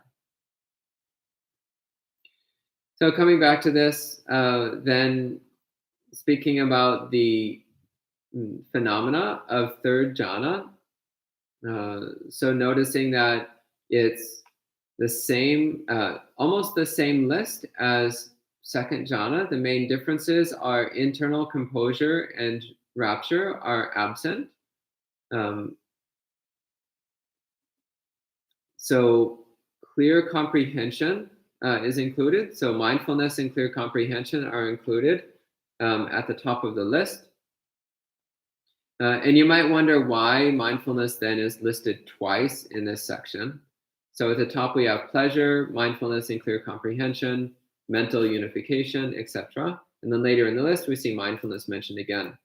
So coming back to this, then speaking about the phenomena of third jhana, so noticing that it's the same, almost the same list as second jhana. The main differences are internal composure and rapture are absent. So clear comprehension is included. So mindfulness and clear comprehension are included at the top of the list. And you might wonder why mindfulness then is listed twice in this section. So at the top we have pleasure, mindfulness and clear comprehension, mental unification, etc. And then later in the list we see mindfulness mentioned again.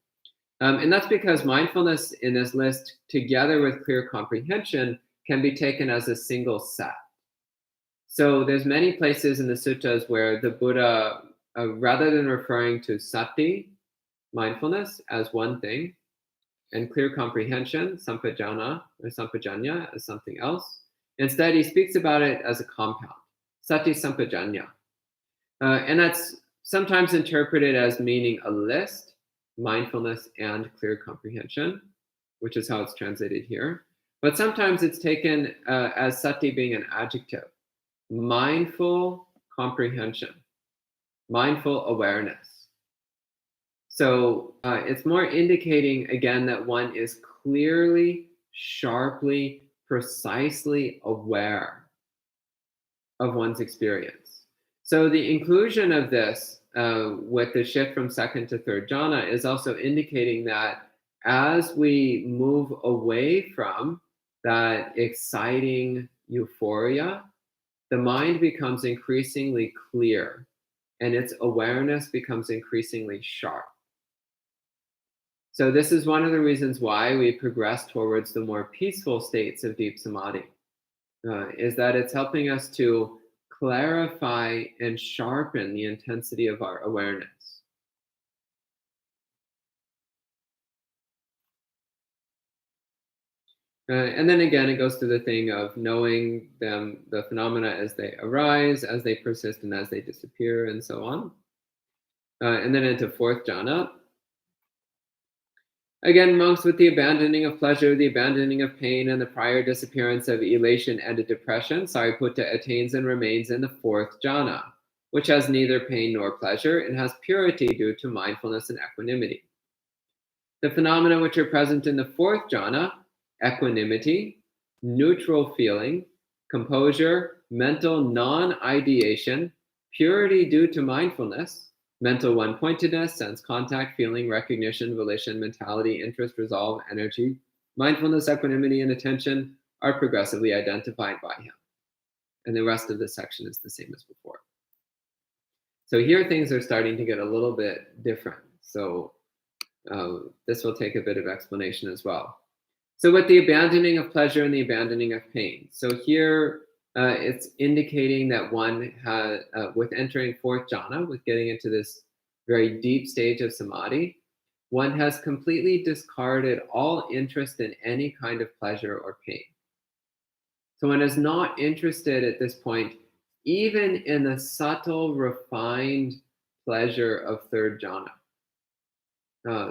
And that's because mindfulness in this list, together with clear comprehension, can be taken as a single set. So there's many places in the suttas where the Buddha, rather than referring to sati, mindfulness, as one thing, and clear comprehension, sampajana or sampajanya, as something else, instead he speaks about it as a compound, sati sampajanya. And that's sometimes interpreted as meaning a list, mindfulness and clear comprehension, which is how it's translated here. But sometimes it's taken as sati being an adjective, mindful comprehension, mindful awareness. So it's more indicating, again, that one is clearly, sharply, precisely aware of one's experience. So the inclusion of this with the shift from second to third jhana is also indicating that as we move away from that exciting euphoria, the mind becomes increasingly clear and its awareness becomes increasingly sharp. So this is one of the reasons why we progress towards the more peaceful states of deep samadhi, is that it's helping us to clarify and sharpen the intensity of our awareness. And then again, it goes to the thing of knowing them, the phenomena as they arise, as they persist, and as they disappear, and so on. And then into fourth jhana. Again, monks, with the abandoning of pleasure, the abandoning of pain, and the prior disappearance of elation and depression, Sariputta attains and remains in the fourth jhana, which has neither pain nor pleasure and has purity due to mindfulness and equanimity. The phenomena which are present in the fourth jhana, equanimity, neutral feeling, composure, mental non-ideation, purity due to mindfulness, mental one-pointedness, sense contact, feeling, recognition, volition, mentality, interest, resolve, energy, mindfulness, equanimity, and attention are progressively identified by him. And the rest of this section is the same as before. So here things are starting to get a little bit different. So this will take a bit of explanation as well. So with the abandoning of pleasure and the abandoning of pain. So here it's indicating that one has, with entering fourth jhana, with getting into this very deep stage of samadhi, one has completely discarded all interest in any kind of pleasure or pain. So one is not interested at this point, even in the subtle, refined pleasure of third jhana.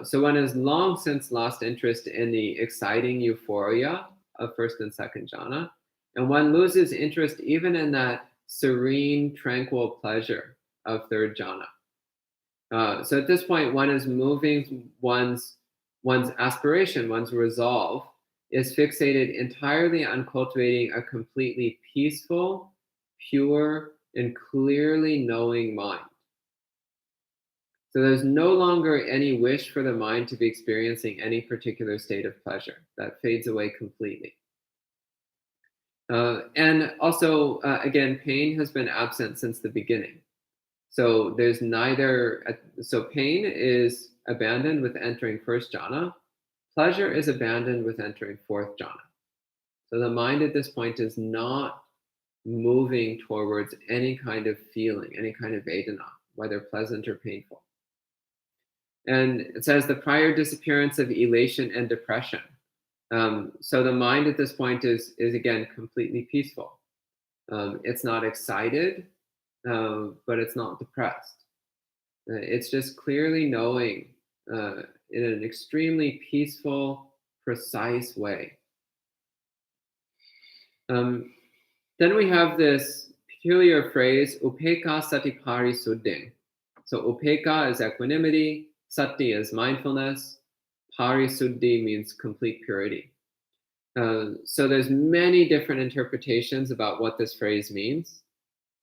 So one has long since lost interest in the exciting euphoria of first and second jhana, and one loses interest even in that serene, tranquil pleasure of third jhana. So at this point, one is moving one's aspiration, one's resolve, is fixated entirely on cultivating a completely peaceful, pure, and clearly knowing mind. So there's no longer any wish for the mind to be experiencing any particular state of pleasure. That fades away completely. And also, again, pain has been absent since the beginning. So there's neither, so pain is abandoned with entering first jhana. Pleasure is abandoned with entering fourth jhana. So the mind at this point is not moving towards any kind of feeling, any kind of vedana, whether pleasant or painful. And it says the prior disappearance of elation and depression. So the mind at this point is again completely peaceful. It's not excited, but it's not depressed. It's just clearly knowing in an extremely peaceful, precise way. Then we have this peculiar phrase, upeka satipari sudding. So upeka is equanimity, sati is mindfulness, parisuddhi means complete purity. So there's many different interpretations about what this phrase means.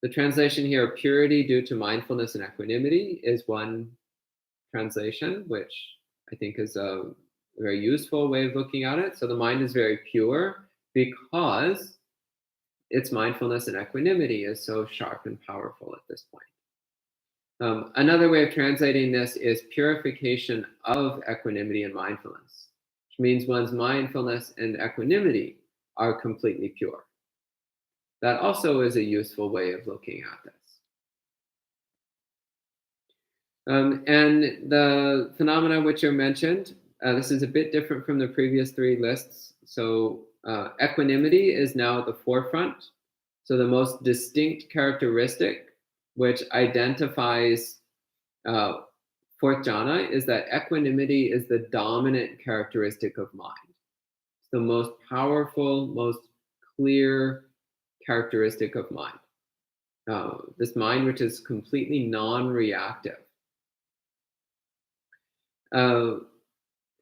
The translation here, purity due to mindfulness and equanimity, is one translation, which I think is a very useful way of looking at it. So the mind is very pure because its mindfulness and equanimity is so sharp and powerful at this point. Another way of translating this is purification of equanimity and mindfulness, which means one's mindfulness and equanimity are completely pure. That also is a useful way of looking at this. And the phenomena which are mentioned, this is a bit different from the previous three lists. So equanimity is now at the forefront. So the most distinct characteristic which identifies fourth jhana is that equanimity is the dominant characteristic of mind. It's the most powerful, most clear characteristic of mind. This mind which is completely non-reactive.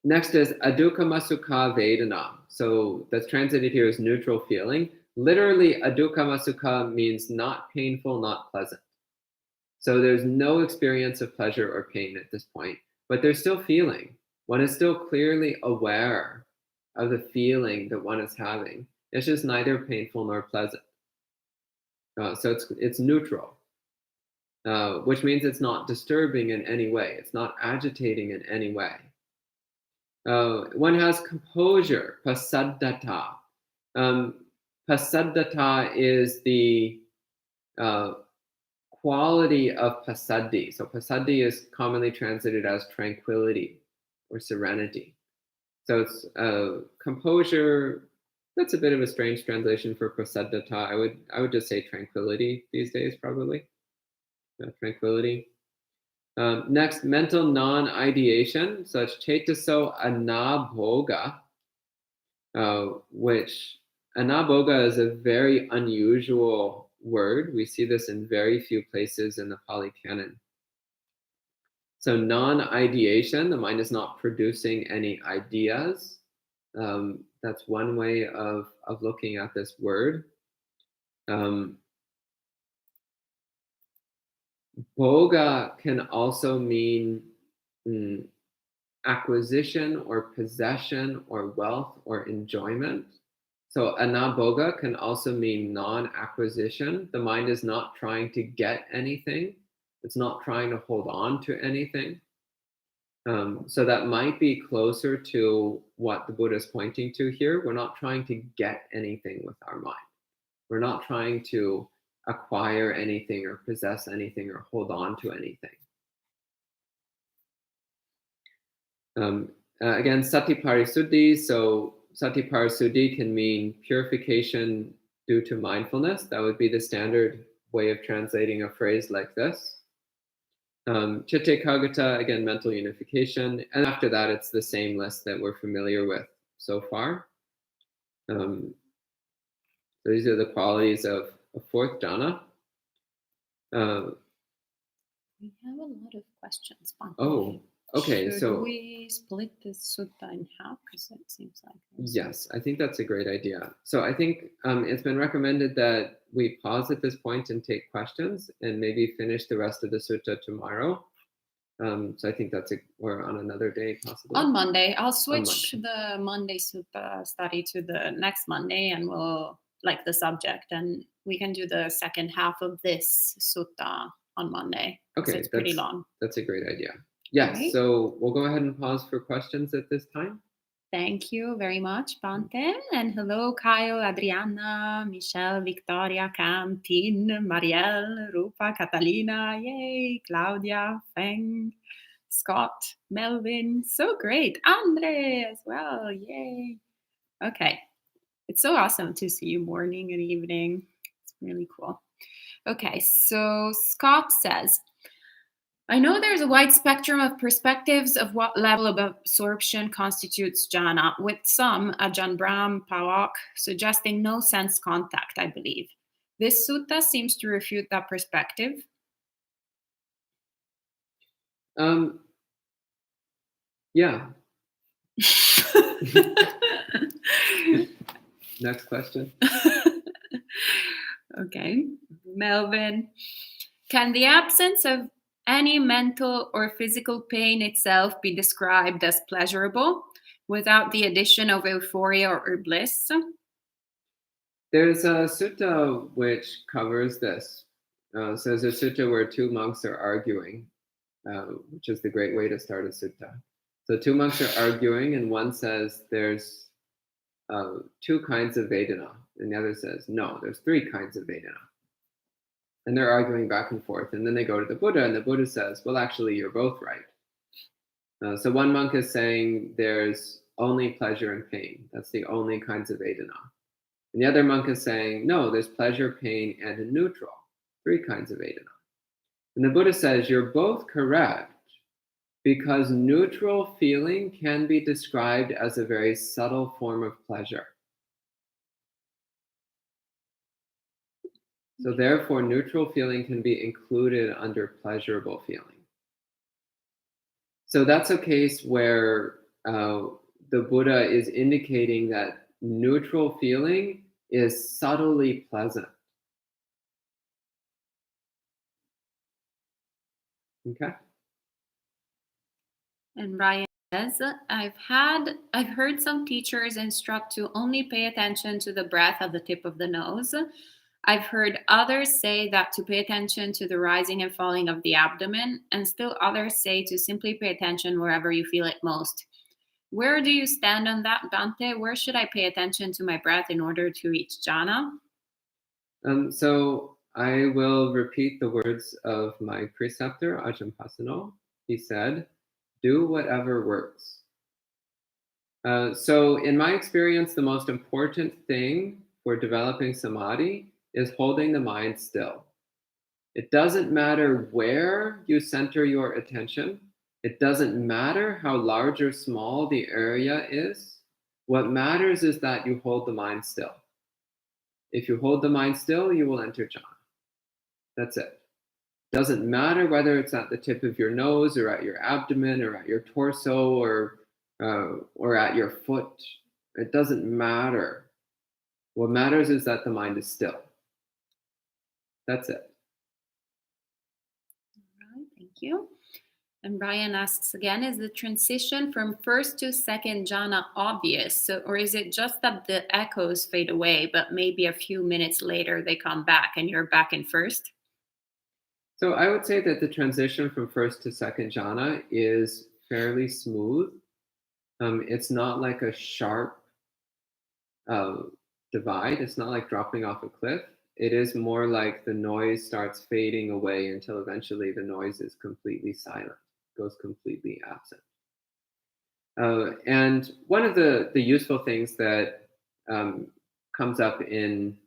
Next is adukkhama sukha vedana. So that's translated here as neutral feeling. Literally, adukkhama sukha means not painful, not pleasant. So there's no experience of pleasure or pain at this point, but there's still feeling. One is still clearly aware of the feeling that one is having. It's just neither painful nor pleasant. So it's neutral, which means it's not disturbing in any way. It's not agitating in any way. One has composure, pasaddata. Pasaddata is the quality of passaddhi. So passaddhi is commonly translated as tranquility or serenity. So it's composure. That's a bit of a strange translation for pasaddata. I would just say tranquility these days, probably. Tranquility. Next, mental non-ideation, such chetaso anabhoga, which anabhoga is a very unusual word. We see this in very few places in the Pali Canon. So non-ideation, the mind is not producing any ideas. That's one way of looking at this word. Bhoga can also mean acquisition or possession or wealth or enjoyment. So anabhoga can also mean non-acquisition. The mind is not trying to get anything. It's not trying to hold on to anything. So that might be closer to what the Buddha is pointing to here. We're not trying to get anything with our mind. We're not trying to acquire anything or possess anything or hold on to anything. Again, sati parisuddhi. So sati parisuddhi can mean purification due to mindfulness. That would be the standard way of translating a phrase like this. Chitte kagata, again, mental unification. And after that, it's the same list that we're familiar with so far. So these are the qualities of a fourth jhana. We have a lot of questions. Oh, okay. Should we split this sutta in half? Because it seems like... Yes, I think that's a great idea. So I think it's been recommended that we pause at this point and take questions and maybe finish the rest of the sutta tomorrow. So I think or on another day possibly. On Monday. I'll switch the Monday sutta study to the next Monday, and we'll like the subject, and we can do the second half of this sutta on Monday. Okay, so it's pretty long. That's a great idea. Yes, right. So we'll go ahead and pause for questions at this time. Thank you very much, Bante. And hello, Kyle, Adriana, Michelle, Victoria, Cam, Tin, Marielle, Rupa, Catalina, yay, Claudia, Feng, Scott, Melvin, so great. Andre as well, yay. Okay, it's so awesome to see you morning and evening. It's really cool. Okay, so Scott says, I know there's a wide spectrum of perspectives of what level of absorption constitutes jhana, with some, Ajahn Brahm, Pawak, suggesting no sense contact, I believe. This sutta seems to refute that perspective. Yeah. Next question. Okay. Melvin, can the absence of any mental or physical pain itself be described as pleasurable without the addition of euphoria or bliss? There's a sutta which covers this. So there's a sutta where two monks are arguing, which is the great way to start a sutta. So two monks are arguing, and one says there's two kinds of Vedana, and the other says, no, there's three kinds of Vedana. And they're arguing back and forth, and then they go to the Buddha, and the Buddha says, well, actually, you're both right. So one monk is saying there's only pleasure and pain. That's the only kinds of Vedana. And the other monk is saying, no, there's pleasure, pain, and a neutral. Three kinds of Vedana. And the Buddha says, you're both correct, because neutral feeling can be described as a very subtle form of pleasure. So therefore, neutral feeling can be included under pleasurable feeling. So that's a case where the Buddha is indicating that neutral feeling is subtly pleasant. Okay. And Ryan says, I've heard some teachers instruct to only pay attention to the breath at the tip of the nose. I've heard others say that to pay attention to the rising and falling of the abdomen, and still others say to simply pay attention wherever you feel it most. Where do you stand on that, Bhante? Where should I pay attention to my breath in order to reach jhana? So I will repeat the words of my preceptor, Ajahn Pasanno. He said, do whatever works. So in my experience, the most important thing for developing samadhi is holding the mind still. It doesn't matter where you center your attention. It doesn't matter how large or small the area is. What matters is that you hold the mind still. If you hold the mind still, you will enter jhana. That's it. Doesn't matter whether it's at the tip of your nose or at your abdomen or at your torso or at your foot. It doesn't matter. What matters is that the mind is still. That's it. All right, thank you. And Brian asks again, is the transition from first to second jhana obvious? Or is it just that the echoes fade away, but maybe a few minutes later they come back and you're back in first? So I would say that the transition from first to second jhana is fairly smooth. It's not like a sharp divide. It's not like dropping off a cliff. It is more like the noise starts fading away until eventually the noise is completely silent, goes completely absent. And one of the useful things that comes up in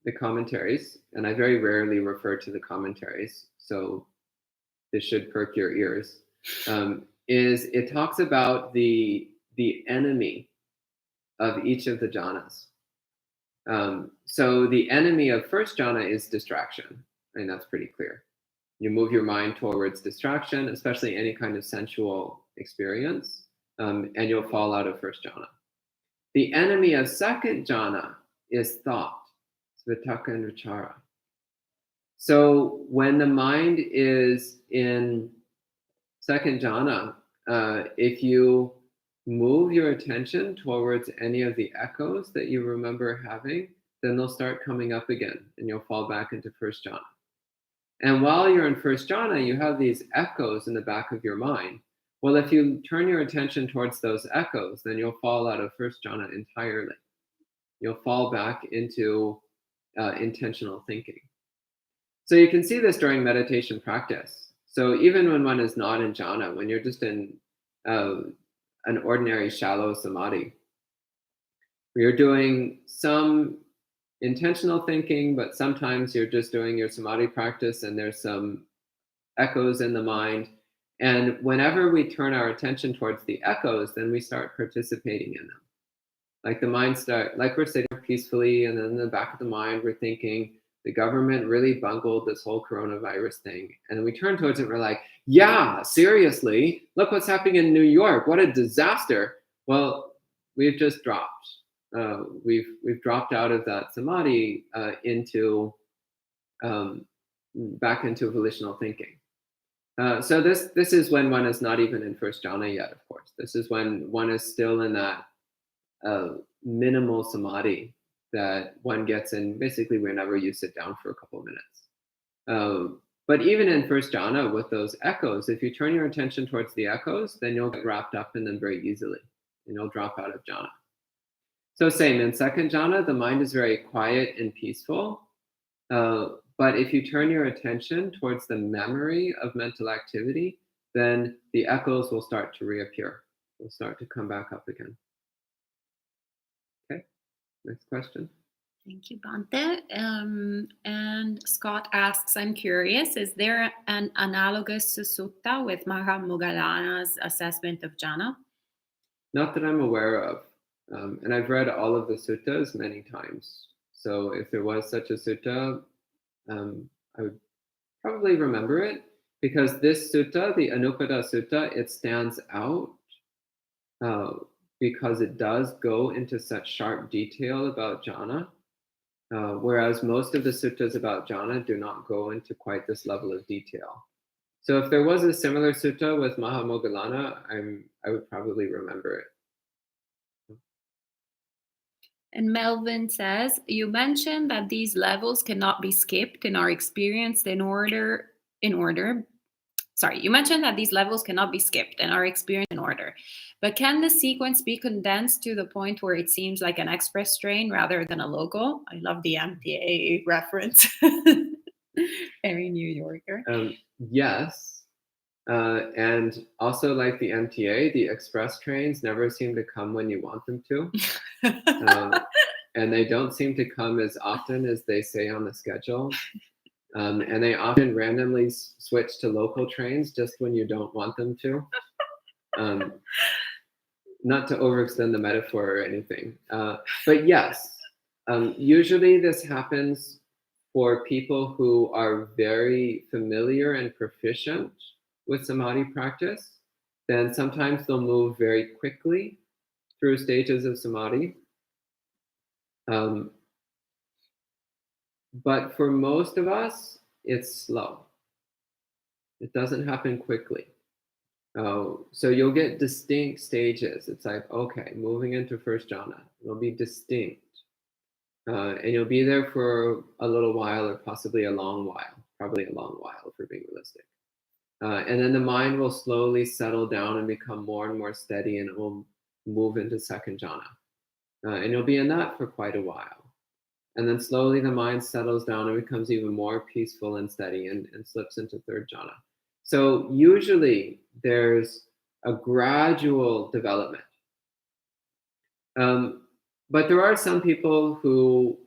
the commentaries, and I very rarely refer to the commentaries, so this should perk your ears, is it talks about the enemy of each of the jhanas. So the enemy of first jhana is distraction, and that's pretty clear. You move your mind towards distraction, especially any kind of sensual experience, and you'll fall out of first jhana. The enemy of second jhana is thought, vitakka and vichara. So when the mind is in second jhana, if you move your attention towards any of the echoes that you remember having, then they'll start coming up again and you'll fall back into first jhana. And while you're in first jhana, you have these echoes in the back of your mind. Well, if you turn your attention towards those echoes, then you'll fall out of first jhana entirely. You'll fall back into intentional thinking. So you can see this during meditation practice. So even when one is not in jhana, when you're just in an ordinary shallow samadhi, you're doing some intentional thinking, but sometimes you're just doing your samadhi practice and there's some echoes in the mind. And whenever we turn our attention towards the echoes, then we start participating in them. Like the mind like we're sitting peacefully, and then in the back of the mind, we're thinking, the government really bungled this whole coronavirus thing. And we turn towards it and we're like, yeah, seriously, look what's happening in New York. What a disaster. Well, we've just dropped. We've dropped out of that samadhi into back into volitional thinking. So this is when one is not even in first jhana yet, of course. This is when one is still in that minimal samadhi that one gets in basically whenever you sit down for a couple of minutes. But even in first jhana with those echoes, if you turn your attention towards the echoes, then you'll get wrapped up in them very easily and you'll drop out of jhana. So same, in second jhana, the mind is very quiet and peaceful. But if you turn your attention towards the memory of mental activity, then the echoes will start to reappear. Will start to come back up again. Okay, next question. Thank you, Bante. And Scott asks, I'm curious, is there an analogous sutta with Mahamoggalana's assessment of jhana? Not that I'm aware of. And I've read all of the suttas many times. So if there was such a sutta, I would probably remember it, because this sutta, the Anupada Sutta, it stands out because it does go into such sharp detail about jhana, whereas most of the suttas about jhana do not go into quite this level of detail. So if there was a similar sutta with Mahamoggallana, I would probably remember it. And Melvin says, you mentioned that these levels cannot be skipped and are experienced you mentioned that these levels cannot be skipped and are experienced in order. But can the sequence be condensed to the point where it seems like an express train rather than a local? I love the MTA reference. Very New Yorker. Yes. And also, like the MTA, the express trains never seem to come when you want them to. And they don't seem to come as often as they say on the schedule. And they often randomly switch to local trains just when you don't want them to. Not to overextend the metaphor or anything. But yes, usually this happens for people who are very familiar and proficient with samadhi practice. Then sometimes they'll move very quickly through stages of samadhi. But for most of us, it's slow. It doesn't happen quickly. So you'll get distinct stages. It's like, okay, moving into first jhana, it'll be distinct. And you'll be there for a little while or possibly a long while, probably a long while if we're being realistic. And then the mind will slowly settle down and become more and more steady, and it will move into second jhana. And you'll be in that for quite a while. And then slowly the mind settles down and becomes even more peaceful and steady and slips into third jhana. So usually there's a gradual development. But there are some people who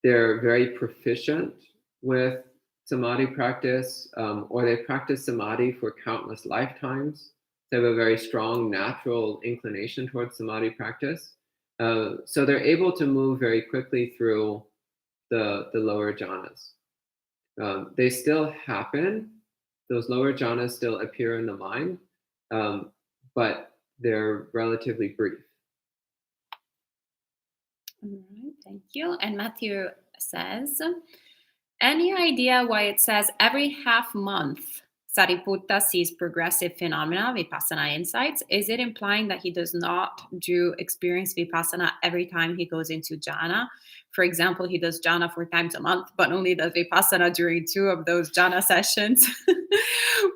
they're very proficient with samadhi practice, or they practice samadhi for countless lifetimes. They have a very strong natural inclination towards samadhi practice. So they're able to move very quickly through the lower jhanas. They still happen. Those lower jhanas still appear in the mind, but they're relatively brief. All right, thank you. And Matthew says, any idea why it says every half month Sariputta sees progressive phenomena, vipassana insights? Is it implying that he does not experience vipassana every time he goes into jhana? For example, he does jhana 4 times a month, but only does vipassana during 2 of those jhana sessions.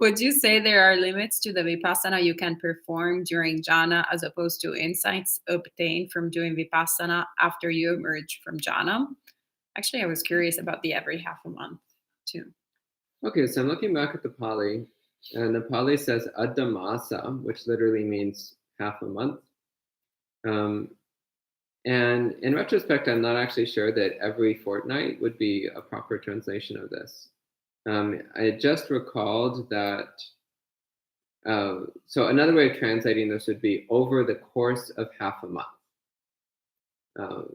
Would you say there are limits to the vipassana you can perform during jhana as opposed to insights obtained from doing vipassana after you emerge from jhana? Actually, I was curious about the every half a month too. Okay, so I'm looking back at the Pali, and the Pali says addhamasa, which literally means half a month. And in retrospect, I'm not actually sure that every fortnight would be a proper translation of this. I just recalled that, so another way of translating this would be over the course of half a month.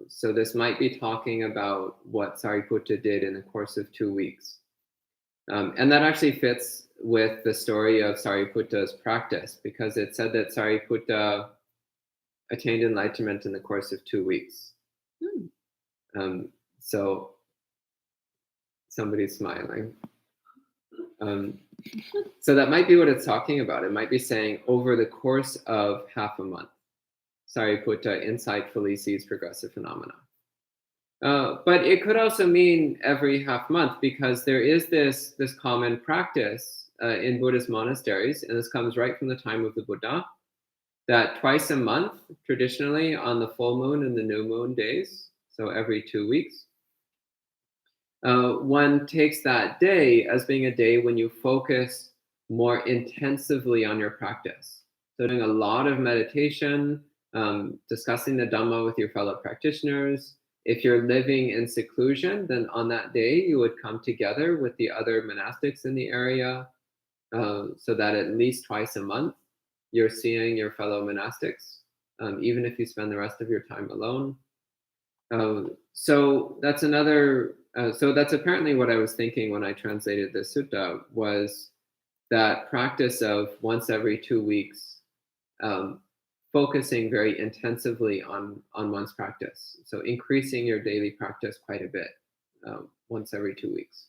So this might be talking about what Sariputta did in the course of 2 weeks. And that actually fits with the story of Sariputta's practice, because it said that Sariputta attained enlightenment in the course of 2 weeks. So somebody's smiling. So that might be what it's talking about. It might be saying over the course of half a month, Sariputta insightfully sees progressive phenomena. But it could also mean every half month, because there is this common practice in Buddhist monasteries, and this comes right from the time of the Buddha, that twice a month, traditionally on the full moon and the new moon days, so every 2 weeks, one takes that day as being a day when you focus more intensively on your practice. So doing a lot of meditation, discussing the Dhamma with your fellow practitioners. If you're living in seclusion, then on that day you would come together with the other monastics in the area, so that at least twice a month you're seeing your fellow monastics, even if you spend the rest of your time alone. So that's another. So that's apparently what I was thinking when I translated this sutta, was that practice of once every 2 weeks, focusing very intensively on one's practice. So increasing your daily practice quite a bit, once every 2 weeks.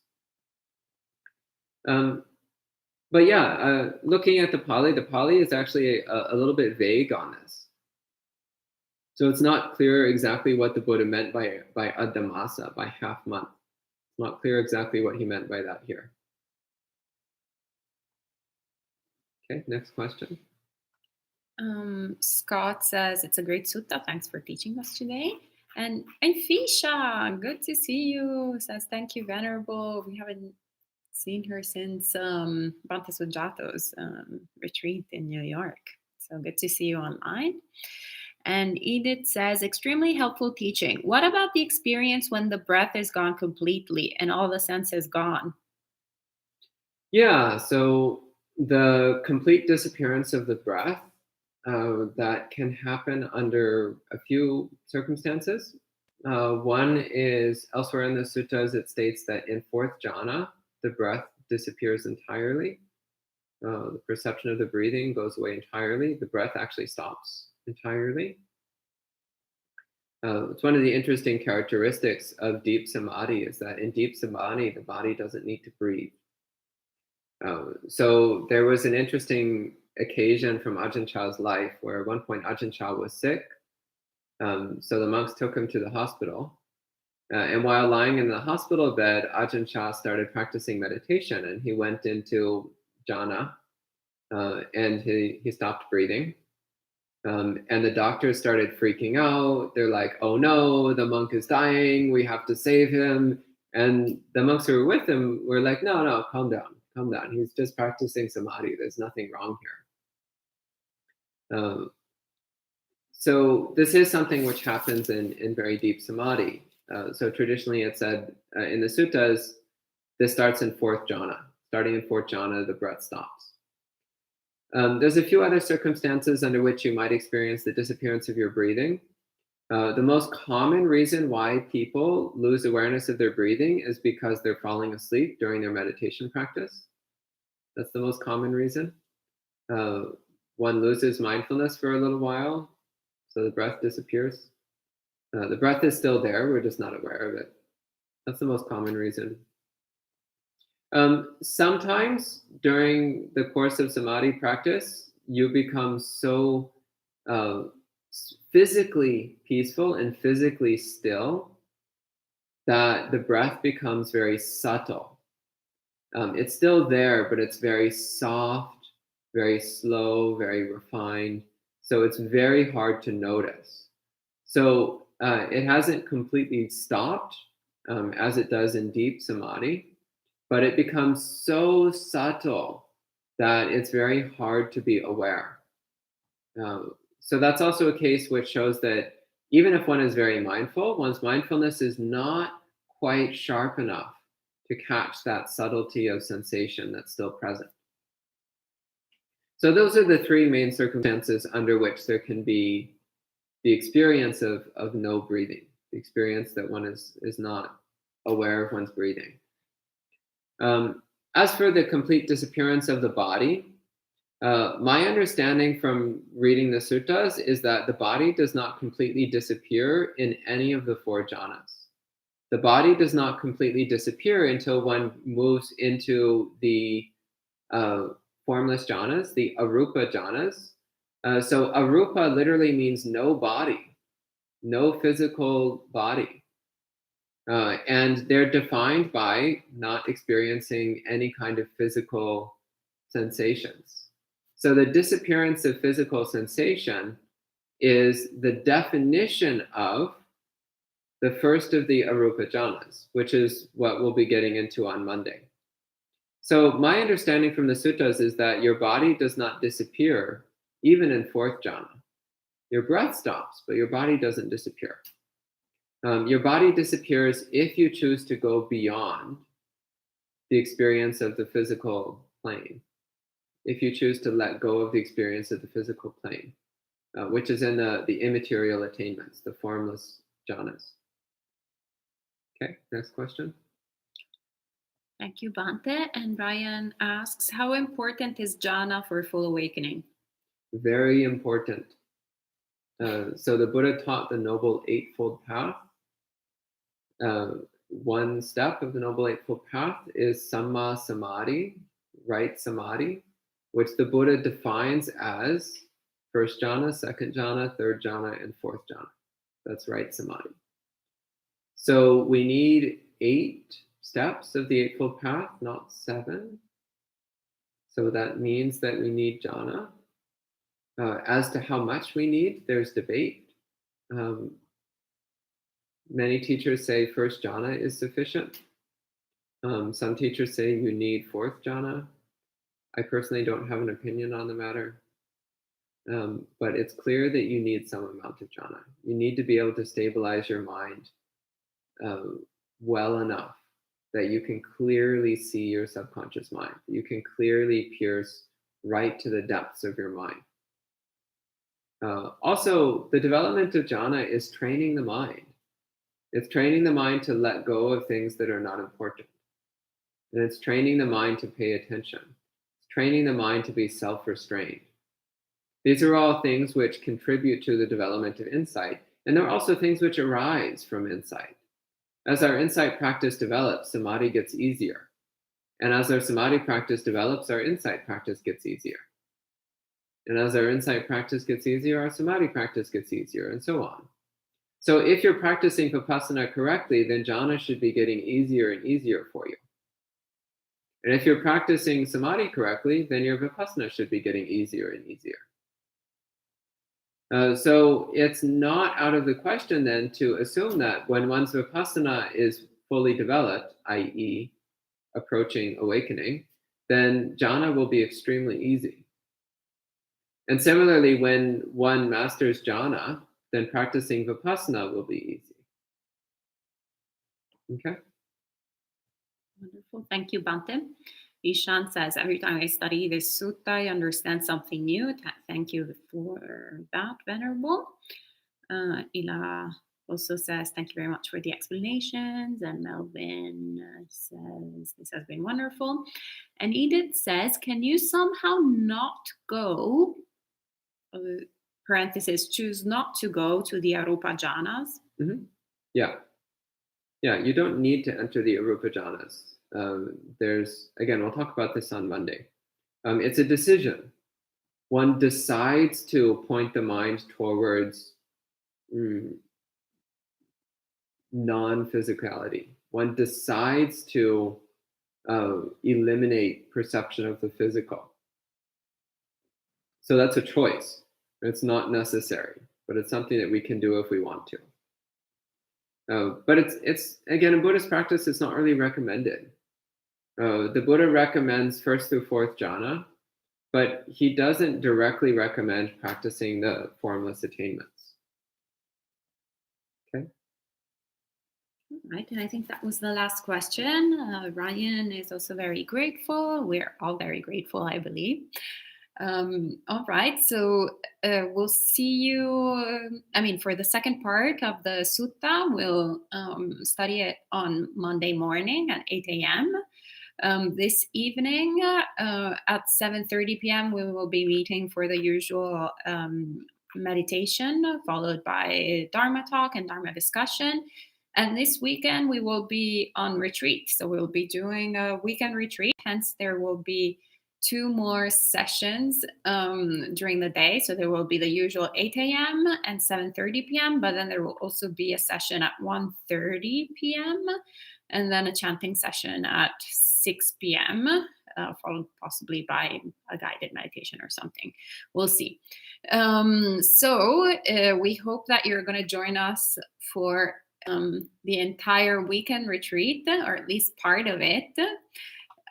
But yeah, looking at the Pali is actually a little bit vague on this. So it's not clear exactly what the Buddha meant by Adhamasa, by half month. It's not clear exactly what he meant by that here. Okay, next question. Scott says, it's a great sutta. Thanks for teaching us today. And Fisha, good to see you. Says, thank you, Venerable. We haven't seen her since Bhante Sujato's retreat in New York. So good to see you online. And Edith says, extremely helpful teaching. What about the experience when the breath is gone completely and all the sense is gone? Yeah, so the complete disappearance of the breath, that can happen under a few circumstances. One is, elsewhere in the suttas, it states that in fourth jhana, the breath disappears entirely. The perception of the breathing goes away entirely. The breath actually stops entirely. It's one of the interesting characteristics of deep samadhi, is that in deep samadhi, the body doesn't need to breathe. So there was an interesting occasion from Ajahn Chah's life where at one point Ajahn Chah was sick. So the monks took him to the hospital. And while lying in the hospital bed, Ajahn Chah started practicing meditation, and he went into jhana, and he stopped breathing. And the doctors started freaking out. They're like, oh no, the monk is dying. We have to save him. And the monks who were with him were like, no, calm down. He's just practicing samadhi. There's nothing wrong here. So this is something which happens in very deep samadhi. So traditionally it said in the suttas, this starts in fourth jhana. Starting in fourth jhana, the breath stops. There's a few other circumstances under which you might experience the disappearance of your breathing. The most common reason why people lose awareness of their breathing is because they're falling asleep during their meditation practice. That's the most common reason. One loses mindfulness for a little while, so the breath disappears. The breath is still there, we're just not aware of it. That's the most common reason. Sometimes during the course of samadhi practice, you become so physically peaceful and physically still that the breath becomes very subtle. It's still there, but it's very soft, very slow, very refined. So it's very hard to notice. So it hasn't completely stopped, as it does in deep samadhi, but it becomes so subtle that it's very hard to be aware. So that's also a case which shows that even if one is very mindful, one's mindfulness is not quite sharp enough to catch that subtlety of sensation that's still present. So those are the three main circumstances under which there can be the experience of no breathing, the experience that one is not aware of one's breathing. As for the complete disappearance of the body, my understanding from reading the suttas is that the body does not completely disappear in any of the four jhanas. The body does not completely disappear until one moves into the formless jhanas, the arupa jhanas. So arupa literally means no body, no physical body. And they're defined by not experiencing any kind of physical sensations. So the disappearance of physical sensation is the definition of the first of the arupa jhanas, which is what we'll be getting into on Monday. So my understanding from the suttas is that your body does not disappear even in fourth jhana. Your breath stops, but your body doesn't disappear. Your body disappears if you choose to go beyond the experience of the physical plane, if you choose to let go of the experience of the physical plane, which is in the immaterial attainments, the formless jhanas. Okay, next question. Thank you, Bhante. And Ryan asks, how important is jhana for full awakening? Very important. So the Buddha taught the Noble Eightfold Path. One step of the Noble Eightfold Path is Samma Samadhi, right samadhi, which the Buddha defines as first jhana, second jhana, third jhana, and fourth jhana. That's right samadhi. So we need 8 steps of the Eightfold Path, not 7. So that means that we need jhana. As to how much we need, there's debate. Many teachers say first jhana is sufficient. Some teachers say you need fourth jhana. I personally don't have an opinion on the matter. But it's clear that you need some amount of jhana. You need to be able to stabilize your mind well enough that you can clearly see your subconscious mind. You can clearly pierce right to the depths of your mind. Also, the development of jhana is training the mind. It's training the mind to let go of things that are not important. And it's training the mind to pay attention. It's training the mind to be self-restrained. These are all things which contribute to the development of insight. And they're also things which arise from insight. As our insight practice develops, samadhi gets easier. And as our samadhi practice develops, our insight practice gets easier. And as our insight practice gets easier, our samadhi practice gets easier, and so on. So if you're practicing vipassana correctly, then jhana should be getting easier and easier for you. And if you're practicing samadhi correctly, then your vipassana should be getting easier and easier. So it's not out of the question then to assume that when one's vipassana is fully developed, i.e. approaching awakening, then jhana will be extremely easy. And similarly, when one masters jhana, then practicing vipassana will be easy. Okay? Wonderful. Thank you, Bhante. Ishan says, every time I study this sutta, I understand something new. Thank you for that, Venerable. Ila also says, thank you very much for the explanations. And Melvin says, this has been wonderful. And Edith says, can you somehow not go, parenthesis, choose not to go to the arupa jhanas? Mm-hmm. Yeah, you don't need to enter the arupa jhanas. Again, we'll talk about this on Monday. It's a decision. One decides to point the mind towards non-physicality. One decides to eliminate perception of the physical. So that's a choice. It's not necessary, but it's something that we can do if we want to. But it's again, in Buddhist practice, it's not really recommended. The Buddha recommends first through fourth jhana, but he doesn't directly recommend practicing the formless attainments. Okay. Right, and I think that was the last question. Ryan is also very grateful. We're all very grateful, I believe. All right, so we'll see you. For the second part of the sutta, we'll study it on Monday morning at 8 a.m. This evening at 7:30 p.m., we will be meeting for the usual meditation, followed by Dharma talk and Dharma discussion. And this weekend, we will be on retreat. So we'll be doing a weekend retreat. Hence, there will be 2 more sessions during the day. So there will be the usual 8 a.m. and 7:30 p.m., but then there will also be a session at 1:30 p.m. and then a chanting session at 6 p.m., followed possibly by a guided meditation or something. We'll see. So we hope that you're going to join us for the entire weekend retreat, or at least part of it.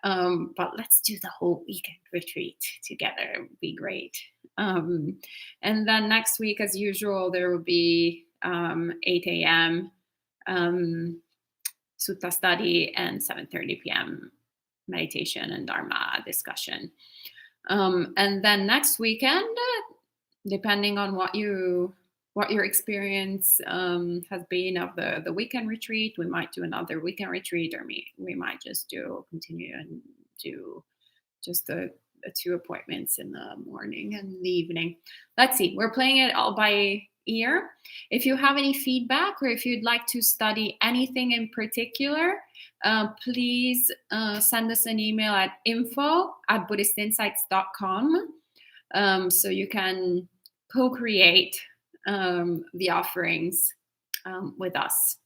But let's do the whole weekend retreat together. It would be great. And then next week, as usual, there will be 8 a.m. Sutta study and 7:30 p.m. meditation and Dharma discussion. And then next weekend, depending on what your experience has been of the weekend retreat, we might do another weekend retreat, or we might just continue and do just the 2 appointments in the morning and the evening. Let's see. We're playing it all by ear. If you have any feedback, or if you'd like to study anything in particular, please send us an email at info@buddhistinsights.com, so you can co-create the offerings with us.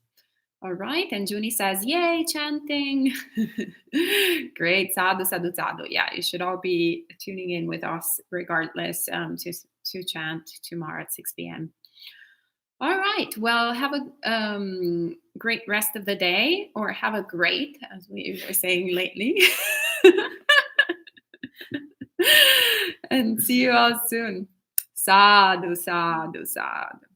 All right. And Junie says, yay, chanting. Great. Sadhu, sadhu, sadhu. Yeah, you should all be tuning in with us regardless to chant tomorrow at 6 p.m. All right. Well, have a great rest of the day, or have a great, as we were saying lately. And see you all soon. Sadhu, sadhu, sadhu.